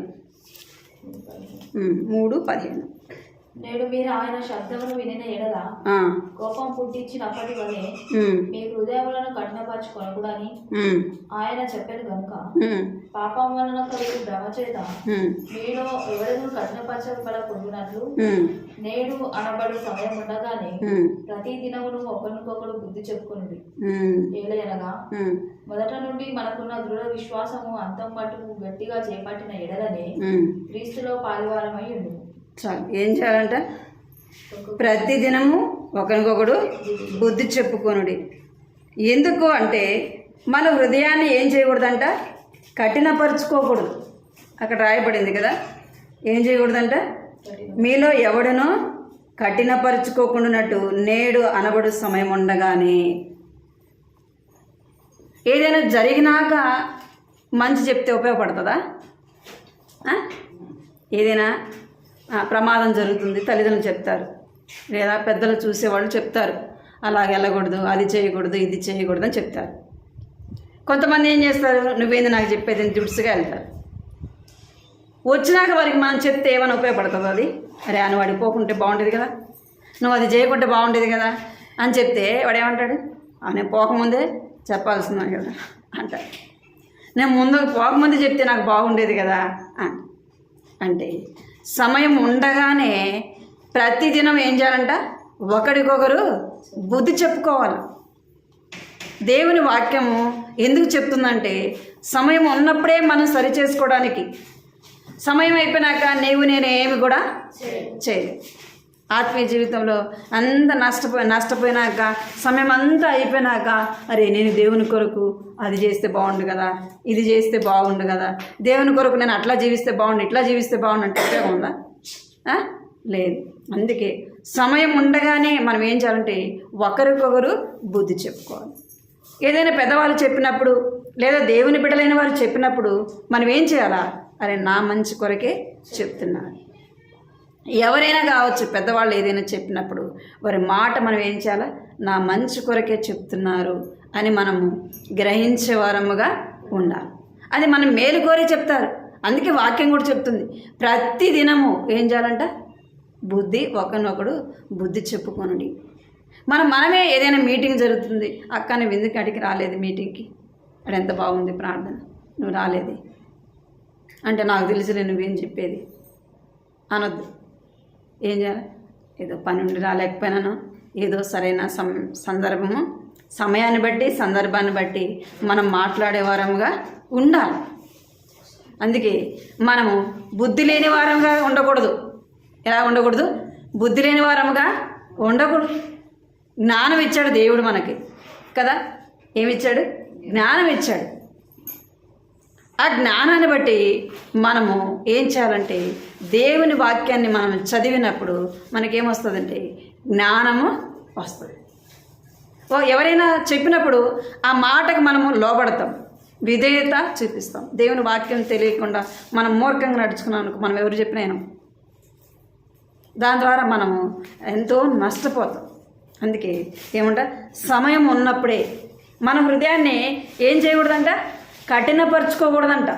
నేడు మీరు ఆయన శబ్దమును వినిన ఎడల కోపం పుట్టించినప్పటి వలె మీ హృదయములను కఠినపరచుకొనకూడని ఆయన చెప్పాడు కనుక పాపం వలన కలిగి భ్రమ చేత మీలో ఎవరైనా కఠినపరచబడకుండానట్లు నేడు అనబడు సమయం ఉండగానే ప్రతి దినమును ఒకరికొకరు బుద్ధి చెప్పుకుని ఏలయనగా మొదట నుండి మనకున్న దృఢ విశ్వాసము అంతం మట్టుకు గట్టిగా చేపట్టిన ఎడలనే క్రీస్తులో పాలువారమై ఉంది. చాలు. ఏం చేయాలంట? ప్రతిదినము ఒకరికొకడు బుద్ధి చెప్పుకొనుడి. ఎందుకు అంటే మన హృదయాన్ని ఏం చేయకూడదంట? కఠినపరుచుకోకూడదు. అక్కడ రాయబడింది కదా, ఏం చేయకూడదంట? మీలో ఎవడనో కఠినపరుచుకోకుండానట్టు నేడు అనబడు సమయం ఉండగానే. ఏదైనా జరిగినాక మంచి చెప్తే ఉపయోగపడుతుందా? ఏదైనా ప్రమాదం జరుగుతుంది, తల్లిదండ్రులు చెప్తారు, లేదా పెద్దలు చూసేవాళ్ళు చెప్తారు, అలాగ వెళ్ళకూడదు, అది చేయకూడదు, ఇది చేయకూడదు అని చెప్తారు. కొంతమంది ఏం చేస్తారు? నువ్వేంది నాకు చెప్పేది దుడుసుగా వెళ్తారు. వచ్చినాక వారికి మనం చెప్తే ఏమైనా ఉపయోగపడుతుంది? అది అరే అని వాడికి పోకుంటే బాగుండేది కదా, నువ్వు అది చేయకుంటే బాగుండేది కదా అని చెప్తే వాడు ఏమంటాడు? నేను పోకముందే చెప్పాల్సిందే కదా అంటాడు. నేను ముందు పోకముందే చెప్తే నాకు బాగుండేది కదా అంటే సమయం ఉండగానే ప్రతిదినం ఏం చేయాలంట? ఒకరికొకరు బుద్ధి చెప్పుకోవాలి. దేవుని వాక్యము ఎందుకు చెప్తుందంటే సమయం ఉన్నప్పుడే మనం సరి చేసుకోవడానికి. సమయం అయిపోయినాక నేనేమి కూడా చేయలేదు. ఆత్మీయ జీవితంలో అంత నష్టపోయినాక సమయం అంతా అయిపోయినాక అరే నేను దేవుని కొరకు అది చేస్తే బాగుండు కదా, ఇది చేస్తే బాగుండు కదా, దేవుని కొరకు నేను అట్లా జీవిస్తే బాగుండు, ఇట్లా జీవిస్తే బాగుండు అంటే ఉపయోగం ఉందా? లేదు. అందుకే సమయం ఉండగానే మనం ఏం చేయాలంటే ఒకరికొకరు బుద్ధి చెప్పుకోవాలి. ఏదైనా పెద్దవాళ్ళు చెప్పినప్పుడు లేదా దేవుని బిడ్డలైన వారు చెప్పినప్పుడు మనం ఏం చేయాలా? అరే నా మంచి కొరకే చెప్తున్నారు. ఎవరైనా కావచ్చు, పెద్దవాళ్ళు ఏదైనా చెప్పినప్పుడు వారి మాట మనం ఏం చేయాలా? నా మంచి కొరకే చెప్తున్నారు అని మనము గ్రహించే వారముగా ఉండాలి. అది మనం మేలు కోరే చెప్తారు. అందుకే వాక్యం కూడా చెప్తుంది ప్రతి దినము ఏం చేయాలంట? ఒకరినొకడు బుద్ధి చెప్పుకొనుడి. మనమే ఏదైనా మీటింగ్ జరుగుతుంది, అక్క నువ్వు ఎందుకు అడిగి రాలేదు మీటింగ్కి, అక్కడ ఎంత బాగుంది ప్రార్థన, నువ్వు రాలేదు అంటే నాకు తెలిసిలే నువ్వేం చెప్పేది అనొద్దు. ఏం చేయాలి? ఏదో పని ఉండి రాలేకపోయినాను, ఏదో సరైన సందర్భము, సమయాన్ని బట్టి సందర్భాన్ని బట్టి మనం మాట్లాడే వారముగా ఉండాలి. అందుకే మనము బుద్ధి లేని వారంగా ఉండకూడదు. ఎలా ఉండకూడదు? బుద్ధి లేని వారముగా ఉండకూడదు. జ్ఞానం ఇచ్చాడు దేవుడు మనకి కదా. ఏమిచ్చాడు? జ్ఞానం ఇచ్చాడు. ఆ జ్ఞానాన్ని బట్టి మనము ఏం చేయాలంటే దేవుని వాక్యాన్ని మనం చదివినప్పుడు మనకేమొస్తుందంటే జ్ఞానము వస్తుంది. ఎవరైనా చెప్పినప్పుడు ఆ మాటకు మనము లోబడతాం, విధేయత చూపిస్తాం. దేవుని వాక్యం తెలియకుండా మనం మూర్ఖంగా నడుచుకున్నాం, మనం ఎవరు చెప్పినా దాని ద్వారా మనము ఎంతో నష్టపోతాం. అందుకే ఏమంటా, సమయం ఉన్నప్పుడే మన హృదయాన్ని ఏం చేయకూడదంట, కఠినపరుచుకోకూడదంట.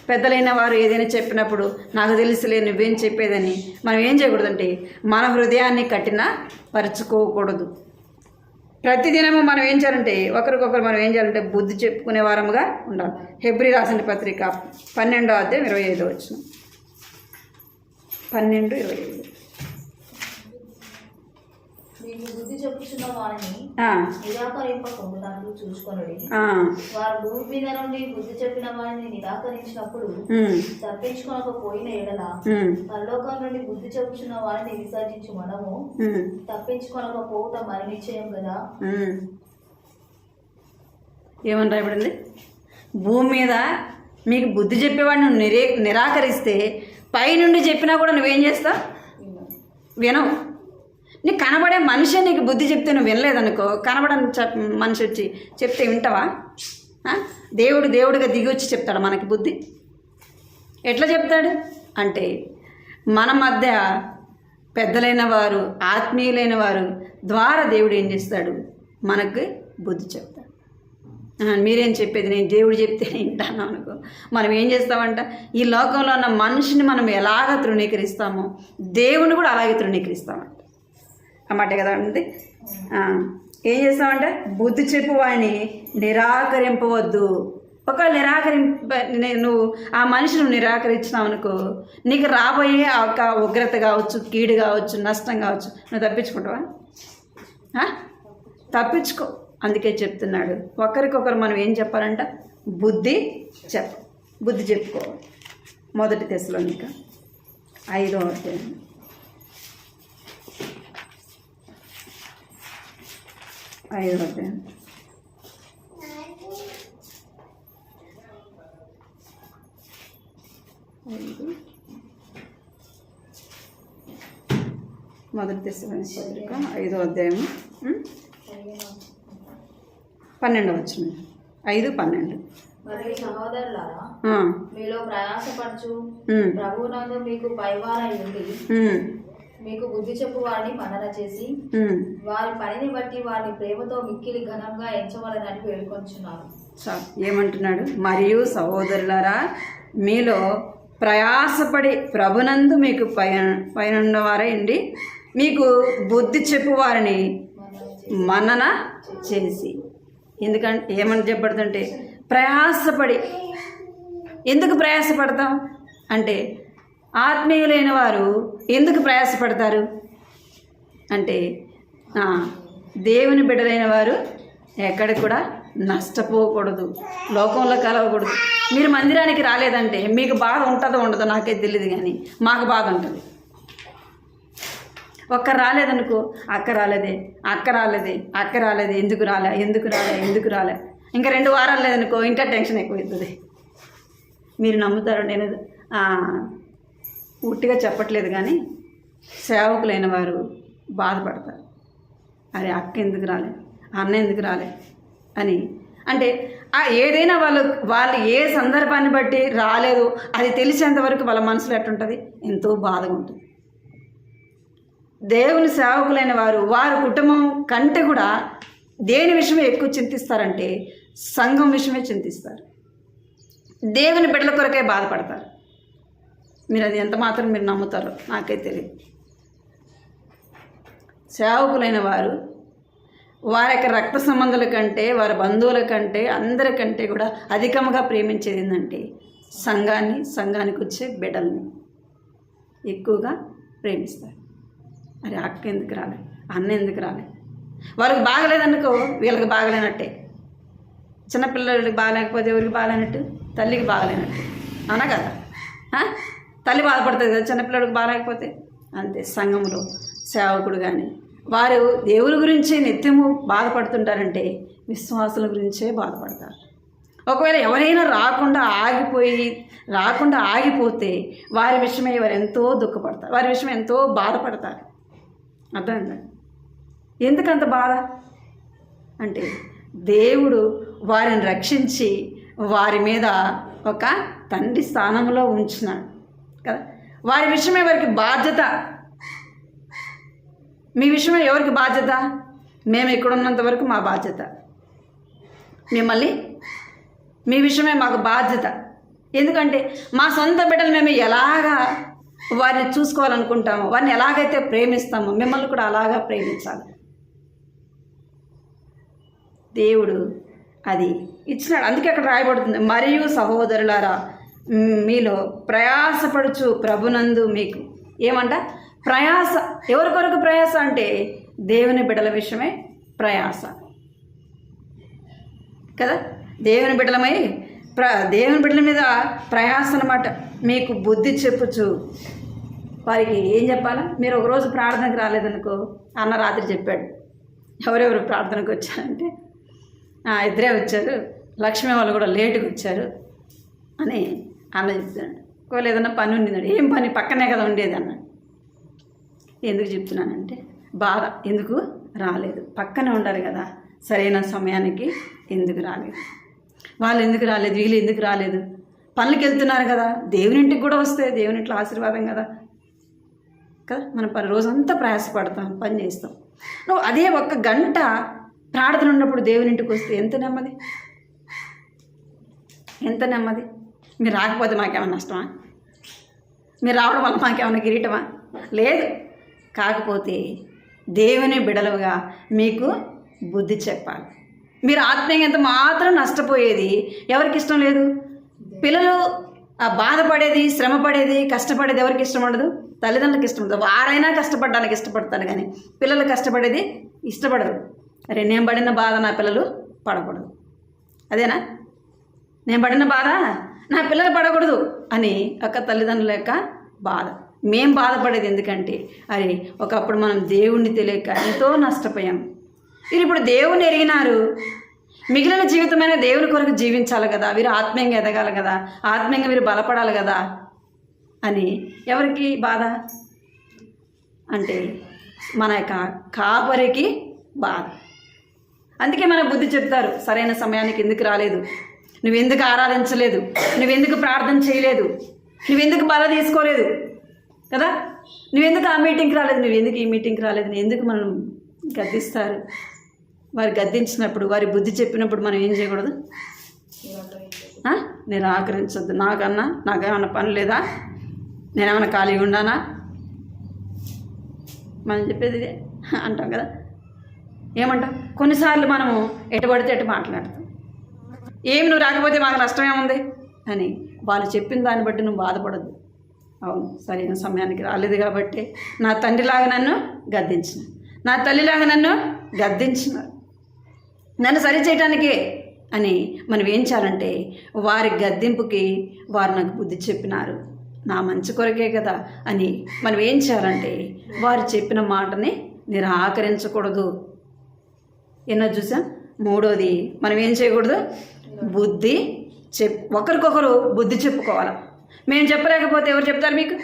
పెద్దలైన వారు ఏదైనా చెప్పినప్పుడు నాకు తెలిసిలే నువ్వేం చెప్పేదని మనం ఏం చేయకూడదంటే మన హృదయాన్ని కఠినపరుచుకోకూడదు. ప్రతిదినము మనం ఏం చేయాలంటే ఒకరికొకరు మనం ఏం చేయాలంటే బుద్ధి చెప్పుకునే వారముగా ఉండాలి. హెబ్రీ రాసిన పత్రిక 12:25 12:25. మీకు బుద్ధి చెప్పుచున్న వారిని నిరాకరింపకుండాను చూసుకొనుడి. వారు భూమి మీద నుండి బుద్ధి చెప్పిన వారిని నిరాకరించినప్పుడు తప్పించుకొనకపోయిన ఎడల పరలోకం నుండి బుద్ధి చెప్పుచున్న వారిని విసర్జించి మనము తప్పించుకొనకపోవట మరి నిశ్చయం కదా. ఏమని రాయబడింది? భూమి మీద మీకు బుద్ధి చెప్పేవాడిని నిరాకరిస్తే పైనుండి చెప్పినా కూడా నువ్వేం చేస్తావు? వినవు. నీకు కనబడే మనిషి నీకు బుద్ధి చెప్తే నువ్వు వినలేదనుకో, కనబడని మనిషి వచ్చి చెప్తే వింటావా? దేవుడుగా దిగి వచ్చి చెప్తాడు మనకి బుద్ధి. ఎట్లా చెప్తాడు అంటే మన మధ్య పెద్దలైన వారు, ఆత్మీయులైన వారు ద్వారా దేవుడు ఏం చేస్తాడు? మనకు బుద్ధి చెప్తాడు. మీరేం చెప్పేది, నేను దేవుడు చెప్తే వింటాను అనుకో, మనం ఏం చేస్తామంట, ఈ లోకంలో ఉన్న మనిషిని మనం ఎలాగ తృణీకరిస్తామో దేవుని కూడా అలాగే తృణీకరిస్తామంట అన్నమాట కదా ఉంది. ఏం చేస్తామంటే బుద్ధి చెప్పు వాడిని నిరాకరింపవద్దు. ఒకవేళ నువ్వు ఆ మనిషి నువ్వు నిరాకరించినావు అనుకో, నీకు రాబోయే ఒక ఉగ్రత కావచ్చు, కీడు కావచ్చు, నష్టం కావచ్చు, నువ్వు తప్పించుకుంటావా? తప్పించుకో. అందుకే చెప్తున్నాడు, ఒకరికొకరు మనం ఏం చెప్పాలంట, బుద్ధి చెప్పుకోవాలి. 1 తెస్సలోనిక 5:5. మొదటి తెస్సలోనిక పత్రిక 5:12 5:12. మరియు సహోదరులారా, మీలో ప్రయాసపరచు ప్రభువునందు మీకు పైవారై ఉండి మీకు బుద్ధి చెప్పు వారిని మన్నన చేసి వారి పనిని బట్టి వారిని ప్రేమతో మిక్కిలి ఘనంగా ఎంచవలనని వేడుకొంచున్నాను. ఏమంటున్నాడు? మరియు సహోదరులారా, మీలో ప్రయాసపడి ప్రభునందు మీకు పైనున్నవారై ఉండి మీకు బుద్ధి చెప్పు వారిని మన్నన చేసి. ఎందుకంటే ఏమని చెప్పబడుతుంటే ప్రయాసపడి. ఎందుకు ప్రయాసపడతాం అంటే ఆత్మీయులైన వారు ఎందుకు ప్రయాసపడతారు అంటే దేవుని బిడ్డలైన వారు ఎక్కడ కూడా నష్టపోకూడదు, లోకంలో కలవకూడదు. మీరు మందిరానికి రాలేదంటే మీకు బాధ ఉంటుందో ఉండదో నాకైతే తెలియదు, కానీ మాకు బాధ ఉంటుంది. ఒక్కరు రాలేదనుకో, అక్క రాలేదే ఎందుకు రాలే ఇంకా 2 వారాలు లేదనుకో, ఇంకా టెన్షన్ ఎక్కువవుతుంది. మీరు నమ్ముతారు, నేను పూర్తిగా చెప్పట్లేదు, కానీ సేవకులైన వారు బాధపడతారు. అరే అక్క ఎందుకు రాలే, అన్న ఎందుకు రాలే అని. అంటే ఏదైనా వాళ్ళు ఏ సందర్భాన్ని బట్టి రాలేదు అది తెలిసేంతవరకు వాళ్ళ మనసులో ఎట్టుంటుంది, ఎంతో బాధగా ఉంటుంది. దేవుని సేవకులైన వారి కుటుంబం కంటే కూడా దేని విషయమే ఎక్కువ చింతిస్తారంటే సంఘం విషయమే చింతిస్తారు. దేవుని బిడ్డల కొరకే బాధపడతారు. మీరు అది ఎంత మాత్రం మీరు నమ్ముతారో నాకైతే తెలియదు. సేవకులైన వారు వారి యొక్క రక్త సంబంధుల కంటే, వారి బంధువుల కంటే, అందరికంటే కూడా అధికంగా ప్రేమించేది ఏంటంటే సంఘానికి వచ్చే బిడ్డల్ని ఎక్కువగా ప్రేమిస్తారు. అరే అక్క ఎందుకు రాలే, అన్న ఎందుకు రాలే, వాళ్ళకి బాగలేదనుకో వీళ్ళకి బాగలేనట్టే. చిన్నపిల్లలకి బాగలేకపోతే ఎవరికి బాగలేనట్టు? తల్లికి బాగలేనట్టు, అవునా కదా? తల్లి బాధపడుతుంది కదా చిన్నపిల్లడికి బాగలేకపోతే. అంతే సంఘంలో సేవకుడు కానీ వారు దేవుని గురించి నిత్యము బాధపడుతుంటారంటే విశ్వాసుల గురించే బాధపడతారు. ఒకవేళ ఎవరైనా రాకుండా ఆగిపోతే వారి విషయమై వారు ఎంతో దుఃఖపడతారు, వారి విషయం ఎంతో బాధపడతారు. అర్థమైందా? ఎందుకంత బాధ అంటే దేవుడు వారిని రక్షించి వారి మీద ఒక తండ్రి స్థానంలో ఉంచున్నాడు కదా. వారి విషయమే వారికి బాధ్యత. మీ విషయమే ఎవరికి బాధ్యత? మేము ఇక్కడ ఉన్నంత వరకు మా బాధ్యత. మిమ్మల్ని మీ విషయమే మాకు బాధ్యత. ఎందుకంటే మా సొంత బిడ్డలు మేము ఎలాగా వారిని చూసుకోవాలనుకుంటామో, వారిని ఎలాగైతే ప్రేమిస్తామో మిమ్మల్ని కూడా అలాగా ప్రేమించాలి. దేవుడు అది ఇచ్చినాడు. అందుకే అక్కడ రాయబడుతుంది, మరియు సహోదరులారా మీలో ప్రయాసపడుచు ప్రభునందు మీకు ఏమంట ప్రయాస. ఎవరి కొరకు ప్రయాస అంటే దేవుని బిడ్డల విషయమే ప్రయాస కదా. దేవుని బిడ్డల మీద ప్రయాస అన్నమాట. మీకు బుద్ధి చెప్పుచు వారికి ఏం చెప్పాలా? మీరు ఒకరోజు ప్రార్థనకు రాలేదనుకో, అన్న రాత్రి చెప్పాడు ఎవరెవరు ప్రార్థనకు వచ్చారంటే ఇద్దరే వచ్చారు, లక్ష్మి వాళ్ళు కూడా లేటుగా వచ్చారు అని అన్న చెప్తున్నాడు. ఒకవేళ ఏదన్నా పని ఉండిందాడు, ఏం పని, పక్కనే కదా ఉండేది అన్నాడు. ఎందుకు చెప్తున్నానంటే బాధ, ఎందుకు రాలేదు, పక్కనే ఉండాలి కదా, సరైన సమయానికి ఎందుకు రాలేదు, వాళ్ళు ఎందుకు రాలేదు, వీళ్ళు ఎందుకు రాలేదు, పనులకి వెళ్తున్నారు కదా, దేవునింటికి కూడా వస్తే దేవునింట్లో ఆశీర్వాదం కదా మనం రోజంతా ప్రయాసపడతాం, పని చేస్తాం. నువ్వు అదే 1 గంట ప్రార్థన ఉన్నప్పుడు దేవునింటికి వస్తే ఎంత నెమ్మది. మీరు రాకపోతే మాకేమైనా నష్టమా? మీరు రావడం వల్ల మాకేమైనా కిరీటమా? లేదు. కాకపోతే దేవుని బిడలుగా మీకు బుద్ధి చెప్పాలి. మీరు ఆత్మీయంత మాత్రం నష్టపోయేది ఎవరికి ఇష్టం లేదు? పిల్లలు బాధపడేది, శ్రమపడేది, కష్టపడేది ఎవరికి ఇష్టం ఉండదు? తల్లిదండ్రులకు ఇష్టం ఉండదు. వారైనా కష్టపడడానికి ఇష్టపడతారు కానీ పిల్లలు కష్టపడేది ఇష్టపడరు. అరే నేను పడిన బాధ నా పిల్లలు పడకూడదు, అదేనా? నేను పడిన బాధ నా పిల్లలు పడకూడదు అని ఒక తల్లిదండ్రుల యొక్క బాధ. మేం బాధపడేది ఎందుకంటే అరే ఒకప్పుడు మనం దేవుణ్ణి తెలియక ఎంతో నష్టపోయాం. వీరు ఇప్పుడు దేవుని ఎరిగినారు, మిగిలిన జీవితమైన దేవుని కొరకు జీవించాలి కదా, వీరు ఆత్మీయంగా ఎదగాలి కదా, ఆత్మీయంగా వీరు బలపడాలి కదా అని ఎవరికి బాధ అంటే మన యొక్క కాపరికి బాధ. అందుకే మన బుద్ధి చెప్తారు, సరైన సమయానికి ఎందుకు రాలేదు, నువ్వెందుకు ఆరాధించలేదు, నువ్వెందుకు ప్రార్థన చేయలేదు, నువ్వెందుకు బల తీసుకోలేదు కదా, నువ్వెందుకు ఆ మీటింగ్కి రాలేదు, నువ్వెందుకు ఈ మీటింగ్కి రాలేదు, ఎందుకు మనం గద్దిస్తారు. వారు గద్దించినప్పుడు, వారి బుద్ధి చెప్పినప్పుడు మనం ఏం చేయకూడదు? నిరాకరించొద్దు. నాకేమన్నా పని లేదా, నేనేమన్నా ఖాళీగా ఉన్నానా, మనం చెప్పేది ఇదే అంటాం కదా. ఏమంటాం? కొన్నిసార్లు మనము ఎటు పడితే ఎటు మాట్లాడతాం. ఏమి నువ్వు రాకపోతే మాకు నష్టం ఏముంది అని వాళ్ళు చెప్పిన దాన్ని బట్టి నువ్వు బాధపడద్దు. అవును, సరైన సమయానికి రాలేదు కాబట్టి నా తండ్రిలాగా నన్ను గద్దించిన, నా తల్లిలాగా నన్ను గద్దించినారు, నన్ను సరిచేయటానికి అని మనం ఏం చేయాలంటే వారి గద్దింపుకి వారు నాకు బుద్ధి చెప్పినారు, నా మంచి కొరకే కదా అని మనం ఏం చేయాలంటే వారు చెప్పిన మాటని నిరాకరించకూడదు. ఎన్నో చూసాం. 3వది మనం ఏం చేయకూడదు? బుద్ధి ఒకరికొకరు బుద్ధి చెప్పుకోవాలి. మేము చెప్పలేకపోతే ఎవరు చెప్తారు మీకు?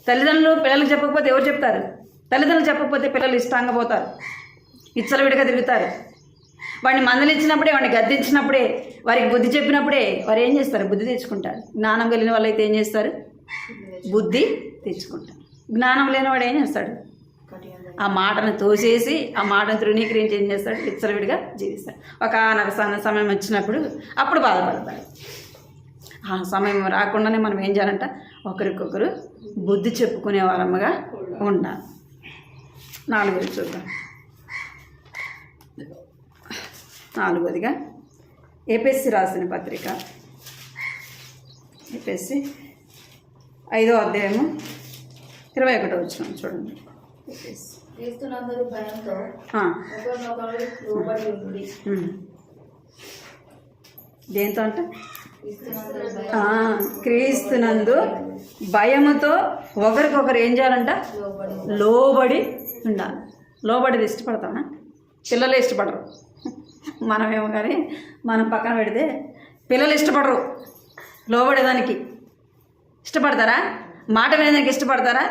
తల్లిదండ్రులు పిల్లలకు చెప్పకపోతే ఎవరు చెప్తారు? తల్లిదండ్రులు చెప్పకపోతే పిల్లలు ఇష్టంగా పోతారు, ఇచ్చలవిడిగా తిరుగుతారు. వాడిని మందలిచ్చినప్పుడే, వాడిని గద్దించినప్పుడే, వారికి బుద్ధి చెప్పినప్పుడే వారు ఏం చేస్తారు? బుద్ధి తెచ్చుకుంటారు. జ్ఞానం కలిగిన వాళ్ళు అయితే ఏం చేస్తారు? బుద్ధి తెచ్చుకుంటారు. జ్ఞానం లేనివాడు ఏం చేస్తాడు? ఆ మాటను తోసేసి, ఆ మాటను తృణీకరించి ఏం చేస్తాడు? విచ్చలవిడిగా జీవిస్తాడు. ఒక సమయం వచ్చినప్పుడు అప్పుడు బాధపడతాడు. ఆ సమయం రాకుండానే మనం ఏం చేయాలంట? ఒకరికొకరు బుద్ధి చెప్పుకునే వాళ్ళముగా ఉండాలి. 4 చూద్దాం. 4గా ఎఫెసీ రాసిన పత్రిక, ఎఫెసీ 5వ అధ్యాయము 21వ వచనం చూడండి. ఎఫెసీ క్రీస్తునందరూ భయంతో ఒకరినొకరు లోబడి ఉండుడి. దేంతో అంటే క్రీస్తునందరూ భయం క్రీస్తునందు భయముతో ఒకరికొకరు ఏం చేయాలంట? లోబడి ఉండాలి. లోబడిది ఇష్టపడతామా? పిల్లలు ఇష్టపడరు. మనమేమో కానీ మనం పక్కన పెడితే పిల్లలు ఇష్టపడరు. లోబడేదానికి ఇష్టపడతారా? మాట వినేదానికి ఇష్టపడతారా?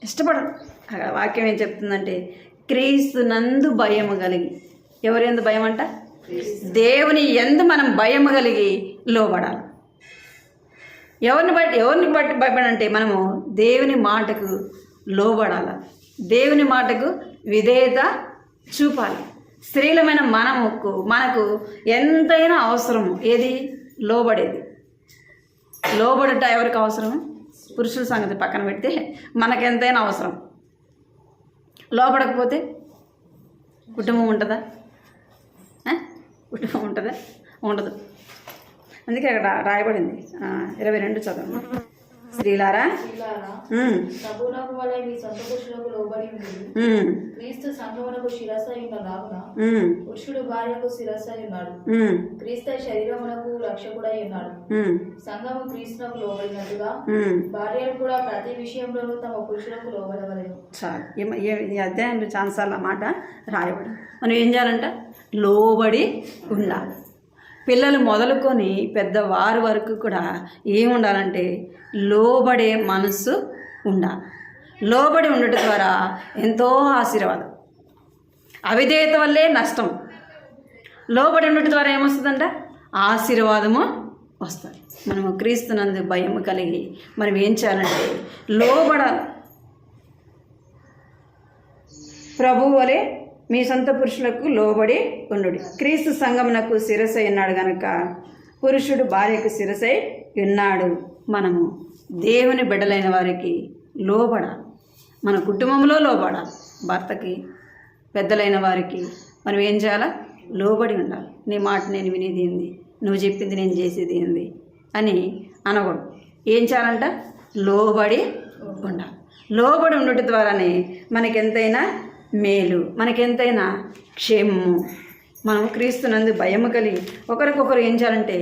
ఇష్టపడరు. అక్కడ వాక్యం ఏం చెప్తుందంటే క్రీస్తునందు భయము కలిగి. ఎవరి యందు భయం అంట? దేవుని యందు మనం భయము కలిగి లోబడాలి. ఎవరిని బట్టి భయపడంటే మనము దేవుని మాటకు లోబడాలి, దేవుని మాటకు విధేయత చూపాలి. స్త్రీలమైన మనకు ఎంతైనా అవసరము ఏది? లోబడేది. లోబడుట ఎవరికి అవసరం? పురుషుల సంగతి పక్కన పెడితే మనకెంతైనా అవసరం. లోబడకపోతే కుటుంబం ఉంటుందా? కుటుంబం ఉంటుందా? ఉండదు. అందుకే అక్కడ రాయబడింది 22 చదవండి. స్త్రీలారా ప్రభువునకు వలె మీ సొంత పురుషులకు లోబడి ఉండుడి. క్రీస్తు సంఘమునకు శిరస్సు అయిన లాగున పురుషుడు భార్యకు శిరస్సు అయి ఉన్నాడు. క్రీస్తు శరీరమునకు రక్షకుడై ఉన్నాడు. సంఘము క్రీస్తునకు లోబడినట్టుగా భార్యలు కూడా ప్రతి విషయంలోనూ తమ పురుషులకు లోబడవలేదు. చాలు. ఈ అధ్యాయంలో చాలాసార్లు ఆ మాట రాయబడి మనం ఏం చేయాలంట? లోబడి ఉండాలి. పిల్లలు మొదలుకొని పెద్దవారి వరకు కూడా ఏముండాలంటే లోబడే మనసు ఉండాలి. లోబడి ఉండటం ద్వారా ఎంతో ఆశీర్వాదం. అవిధేయత వల్లే నష్టం. లోబడి ఉండటం ద్వారా ఏమొస్తుందంట? ఆశీర్వాదము వస్తుంది. మనము క్రీస్తునందు భయం కలిగి మనం ఏం చేయాలంటే లోబడాలి. ప్రభువు వలె మీ సొంత పురుషులకు లోబడి ఉండుడి. క్రీస్తు సంఘమునకు శిరసై ఉన్నాడు కనుక పురుషుడు భార్యకు శిరసై ఉన్నాడు. మనము దేవుని బిడ్డలైన వారికి లోబడాలి. మన కుటుంబంలో లోబడాలి. భర్తకి, పెద్దలైన వారికి మనం ఏం చేయాలా? లోబడి ఉండాలి. నీ మాట నేను వినేది ఏంది, నువ్వు చెప్పింది నేను చేసేది ఏంది అని అనకూడదు. ఏం చేయాలంట? లోబడి ఉండాలి. లోబడి ఉండటం ద్వారానే మనకెంతైనా మేలు, మనకెంతైనా క్షేమము. మనం క్రీస్తునందు భయము కలిగి ఒకరికొకరు ఏం చేయాలంటే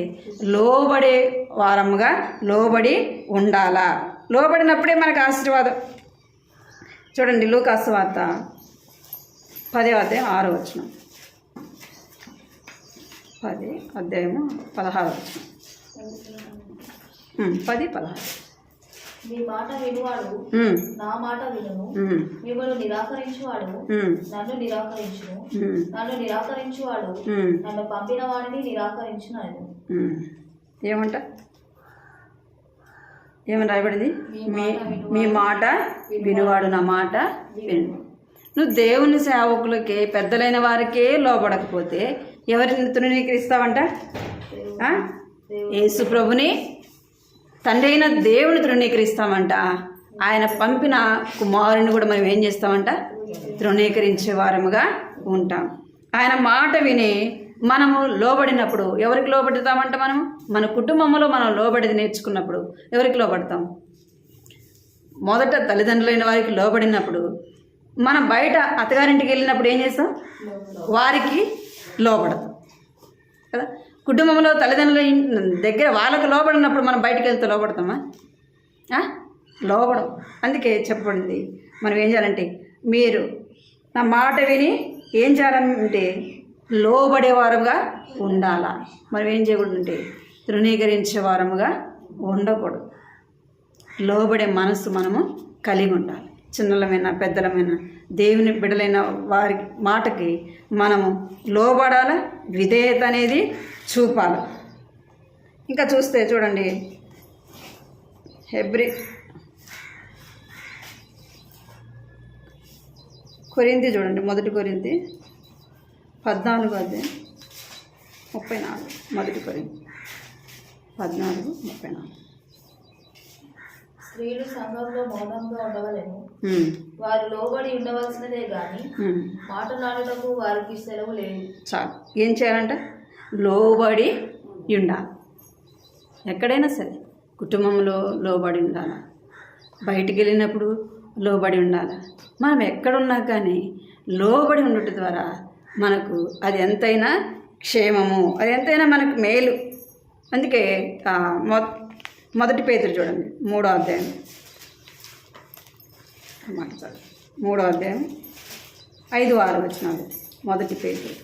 లోబడే వారముగా లోబడి ఉండాలా. లోబడినప్పుడే మనకు ఆశీర్వాదం. చూడండి లూకా సువార్త 10వ అధ్యాయం 6వ వచనం, 10 అధ్యాయము 16వ వచనం, 10-16. మీ మాట వినువాడు నా మాట వినును, మిమ్మల్ని నిరాకరించువాడు నన్ను నిరాకరించును, నన్ను నిరాకరించువాడు నన్ను పంపిన వాడిని నిరాకరించును. ఏమంట? ఏమని రాయబడింది? మీ మాట వినువాడు నా మాట విను. నువ్వు దేవుని సేవకులకే, పెద్దలైన వారికే లోబడకపోతే ఎవరిని తృణీకరిస్తావంట? యేసు ప్రభుని, తండ్రి అయిన దేవుని తృణీకరిస్తామంట. ఆయన పంపిన కుమారుని కూడా మనం ఏం చేస్తామంట? తృణీకరించే వారముగా ఉంటాం. ఆయన మాట విని మనము లోబడినప్పుడు ఎవరికి లోబడతామంట? మనము మన కుటుంబంలో మనం లోబడిది నేర్చుకున్నప్పుడు ఎవరికి లోబడతాం? మొదట తల్లిదండ్రులైన వారికి లోబడినప్పుడు మనం బయట అత్తగారింటికి వెళ్ళినప్పుడు ఏం చేస్తాం? వారికి లోబడతాం కదా. కుటుంబంలో తల్లిదండ్రుల దగ్గర వాళ్ళకు లోబడినప్పుడు మనం బయటకు వెళ్తే లోబడతామా? లోబడం. అందుకే చెప్పబడింది మనం ఏం చేయాలంటే మీరు నా మాట విని ఏం చేయాలంటే లోబడే వారముగా ఉండాలా. మనం ఏం చేయకూడదంటే తృణీకరించే వారముగా ఉండకూడదు. లోబడే మనసు మనము కలిగి ఉండాలి. చిన్నలమైన పెద్దలమైన దేవుని బిడ్డలైన వారి మాటకి మనము లోబడాల, విధేయత అనేది చూపాలి. ఇంకా చూస్తే చూడండి కొరింథీ చూడండి, 1 కొరింథీ 14 34. 1 కొరింథీ 14:34. స్త్రీలు సంఘంలో మౌనంగా ఉండవలేను, వారు లోబడి ఉండవలసినదే గాని మాటలాడుటకు వారికి సెలవు లేదు. చాలు. ఏం చేయాలంట? లోబడి ఉండాలి. ఎక్కడైనా సరే కుటుంబంలో లోబడి ఉండాలి, బయటికి వెళ్ళినప్పుడు లోబడి ఉండాలి. మనం ఎక్కడున్నా కానీ లోబడి ఉండటం ద్వారా మనకు అది ఎంతైనా క్షేమము, అది ఎంతైనా మనకు మేలు. అందుకే మొదటి పేతురు చూడండి, 3వ అధ్యాయం మాట చాలు, 3వ అధ్యాయం 5-6 వచనాలు. మొదటి పేతురు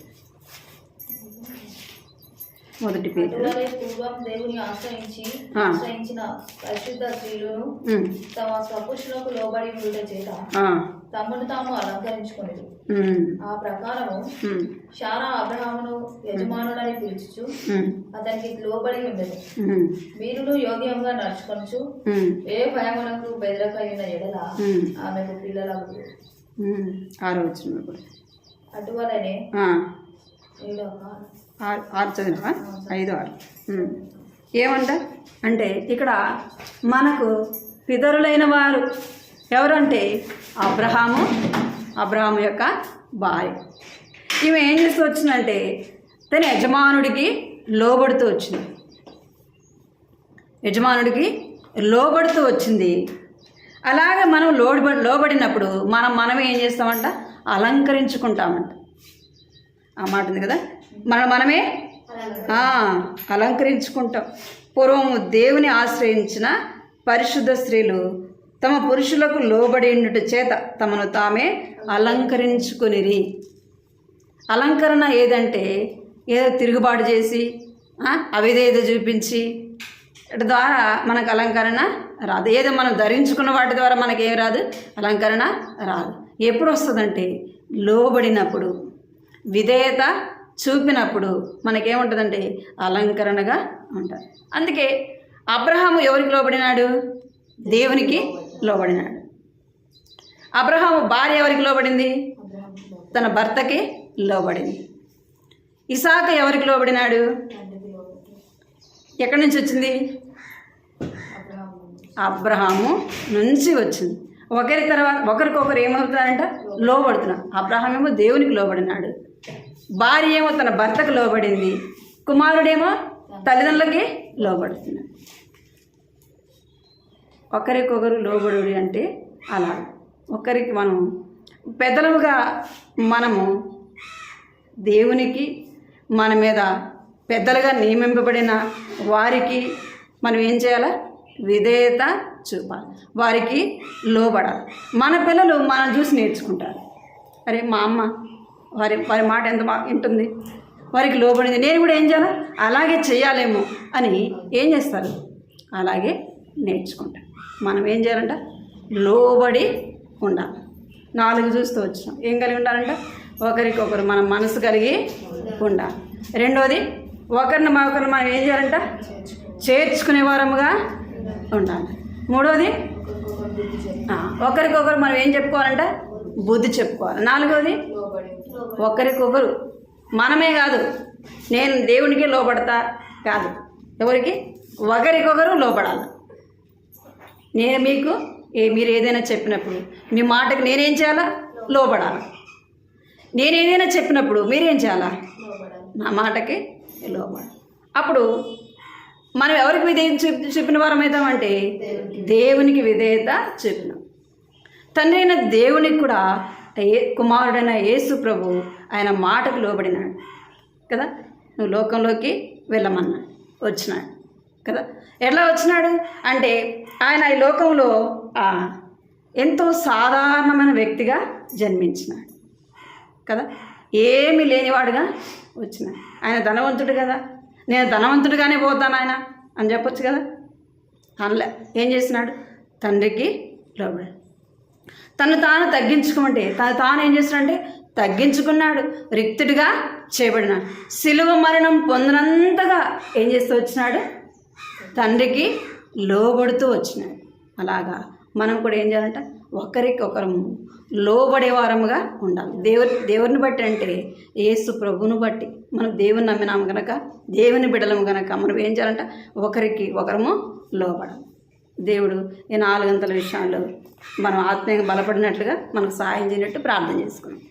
అటువలే పూర్వం దేవుని ఆశ్రయించిన పరిశుద్ధ స్త్రీలను తమ స్వపురుషులకు లోబడి ఉండుట చేత తమను తాము అలంకరించుకునేది. ఆ ప్రకారము శారా అబ్రహామును యజమానుడని పిలుచుచు అతనికి లోబడి ఉండేది. మీరును యోగ్యంగా నడుచుకొనుచు ఏ భయమునకు బెదరకైన ఎడల ఆమెకు పిల్లలకు. 6వ వచనం అటువలనే 6 చదివా? 5-6 ఏమంట అంటే ఇక్కడ మనకు పితరులైన వారు ఎవరంటే అబ్రహాము యొక్క భార్య. ఈమె ఏం చేస్తూ వచ్చిందంటే తన యజమానుడికి లోబడుతూ వచ్చింది. యజమానుడికి లోబడుతూ వచ్చింది. అలాగే మనం లోబడినప్పుడు మనం ఏం చేస్తామంట? అలంకరించుకుంటామంట. ఆ మాట ఉంది కదా, మనమే అలంకరించుకుంటాం. పూర్వము దేవుని ఆశ్రయించిన పరిశుద్ధ స్త్రీలు తమ పురుషులకు లోబడి ఉండుట చేత తమను తామే అలంకరించుకునిరి. అలంకరణ ఏదంటే ఏదో తిరుగుబాటు చేసి అవిధేయత చూపించి ద్వారా మనకు అలంకరణ రాదు. ఏదో మనం ధరించుకున్న వాటి ద్వారా మనకేం రాదు, అలంకరణ రాదు. ఎప్పుడు వస్తుందంటే లోబడినప్పుడు, విధేయత చూపినప్పుడు మనకేముంటుందంటే అలంకరణగా ఉంటుంది. అందుకే అబ్రహాము ఎవరికి లోబడినాడు? దేవునికి లోబడినాడు. అబ్రహాము భార్య ఎవరికి లోబడింది? తన భర్తకి లోబడింది. ఇసాక ఎవరికి లోబడినాడు? ఎక్కడి నుంచి వచ్చింది? అబ్రహాము నుంచి వచ్చింది. ఒకరి తర్వాత ఒకరికొకరు ఏమవుతారంట? లోబడుతున్నారు. అబ్రహాం ఏమో దేవునికి లోబడినాడు, భార్య ఏమో తన భర్తకు లోబడింది, కుమారుడేమో తల్లిదండ్రులకి లోబడుతున్నాడు. ఒకరికొకరు లోబడు అంటే అలా ఒకరికి మనం పెద్దలుగా మనము దేవునికి మన మీద పెద్దలుగా నియమింపబడిన వారికి మనం ఏం చేయాలి? విధేయత చూపాలి, వారికి లోబడాలి. మన పిల్లలు మనం చూసి నేర్చుకుంటారు. అరే మా అమ్మ వారి మాట ఎంత వింటుంది, వారికి లోబడింది, నేను కూడా ఏం చేయాలి అలాగే చేయాలేమో అని ఏం చేస్తారు? అలాగే నేర్చుకుంటారు. మనం ఏం చేయాలంట? లోబడి ఉండాలి. 4 చూస్తూ వచ్చినాం. ఏం కలిగి ఉండాలంట? ఒకరికొకరు మనం మనసు కలిగి ఉండాలి. రెండోది ఒకరిని మనం ఏం చేయాలంట? చేర్చుకునే వారముగా ఉండాలి. మూడోది ఒకరికొకరు మనం ఏం చెప్పుకోవాలంట? బుద్ధి చెప్పుకోవాలి. 4వది ఒకరికొకరు మనమే కాదు, నేను దేవునికి లోబడతా కాదు, ఎవరికి? ఒకరికొకరు లోబడాలి. నేను మీకు మీరు ఏదైనా చెప్పినప్పుడు మీ మాటకి నేనేం చేయాలా? లోబడాలి. నేను ఏదైనా చెప్పినప్పుడు మీరేం చేయాలా? నా మాటకి లోబడాలి. అప్పుడు మనం ఎవరికి విధేయత చెప్పిన వారం అవుతామంటే దేవునికి విధేయత చెప్పినాం. తండ్రి అయిన దేవునికి కూడా కుమారుడైన యేసు ప్రభు ఆయన మాటకు లోబడినాడు కదా. నువ్వు లోకంలోకి వెళ్ళమన్నాడు, వచ్చినాడు కదా. ఎట్లా వచ్చినాడు అంటే ఆయన ఈ లోకంలో ఎంతో సాధారణమైన వ్యక్తిగా జన్మించినాడు కదా. ఏమీ లేనివాడుగా వచ్చినాడు. ఆయన ధనవంతుడు కదా, నేను ధనవంతుడిగానే పోతాను ఆయన అని చెప్పొచ్చు కదా. అనలే. ఏం చేసినాడు? తండ్రికి లోబడాడు. తను తాను తగ్గించుకోమంటే తాను ఏం చేస్తున్నాడంటే తగ్గించుకున్నాడు, రిక్తుడిగా చేయబడినాడు. సిలువ మరణం పొందినంతగా ఏం చేస్తూ వచ్చినాడు? తండ్రికి లోబడుతూ వచ్చినాడు. అలాగా మనం కూడా ఏం చేయాలంట? ఒకరికొకరము లోబడే వారముగా ఉండాలి. దేవుని బట్టి అంటే యేసు ప్రభువును బట్టి మనం దేవుని నమ్మినాము కనుక, దేవుని బిడ్డలము కనుక మనం ఏం చేయాలంట? ఒకరికి ఒకరము లోబడాలి. దేవుడు ఈ 4 గంటల విషయాల్లో మనం ఆత్మీయంగా బలపడినట్లుగా మనకు సహాయం చేయనట్టు ప్రార్థన చేసుకున్నాం.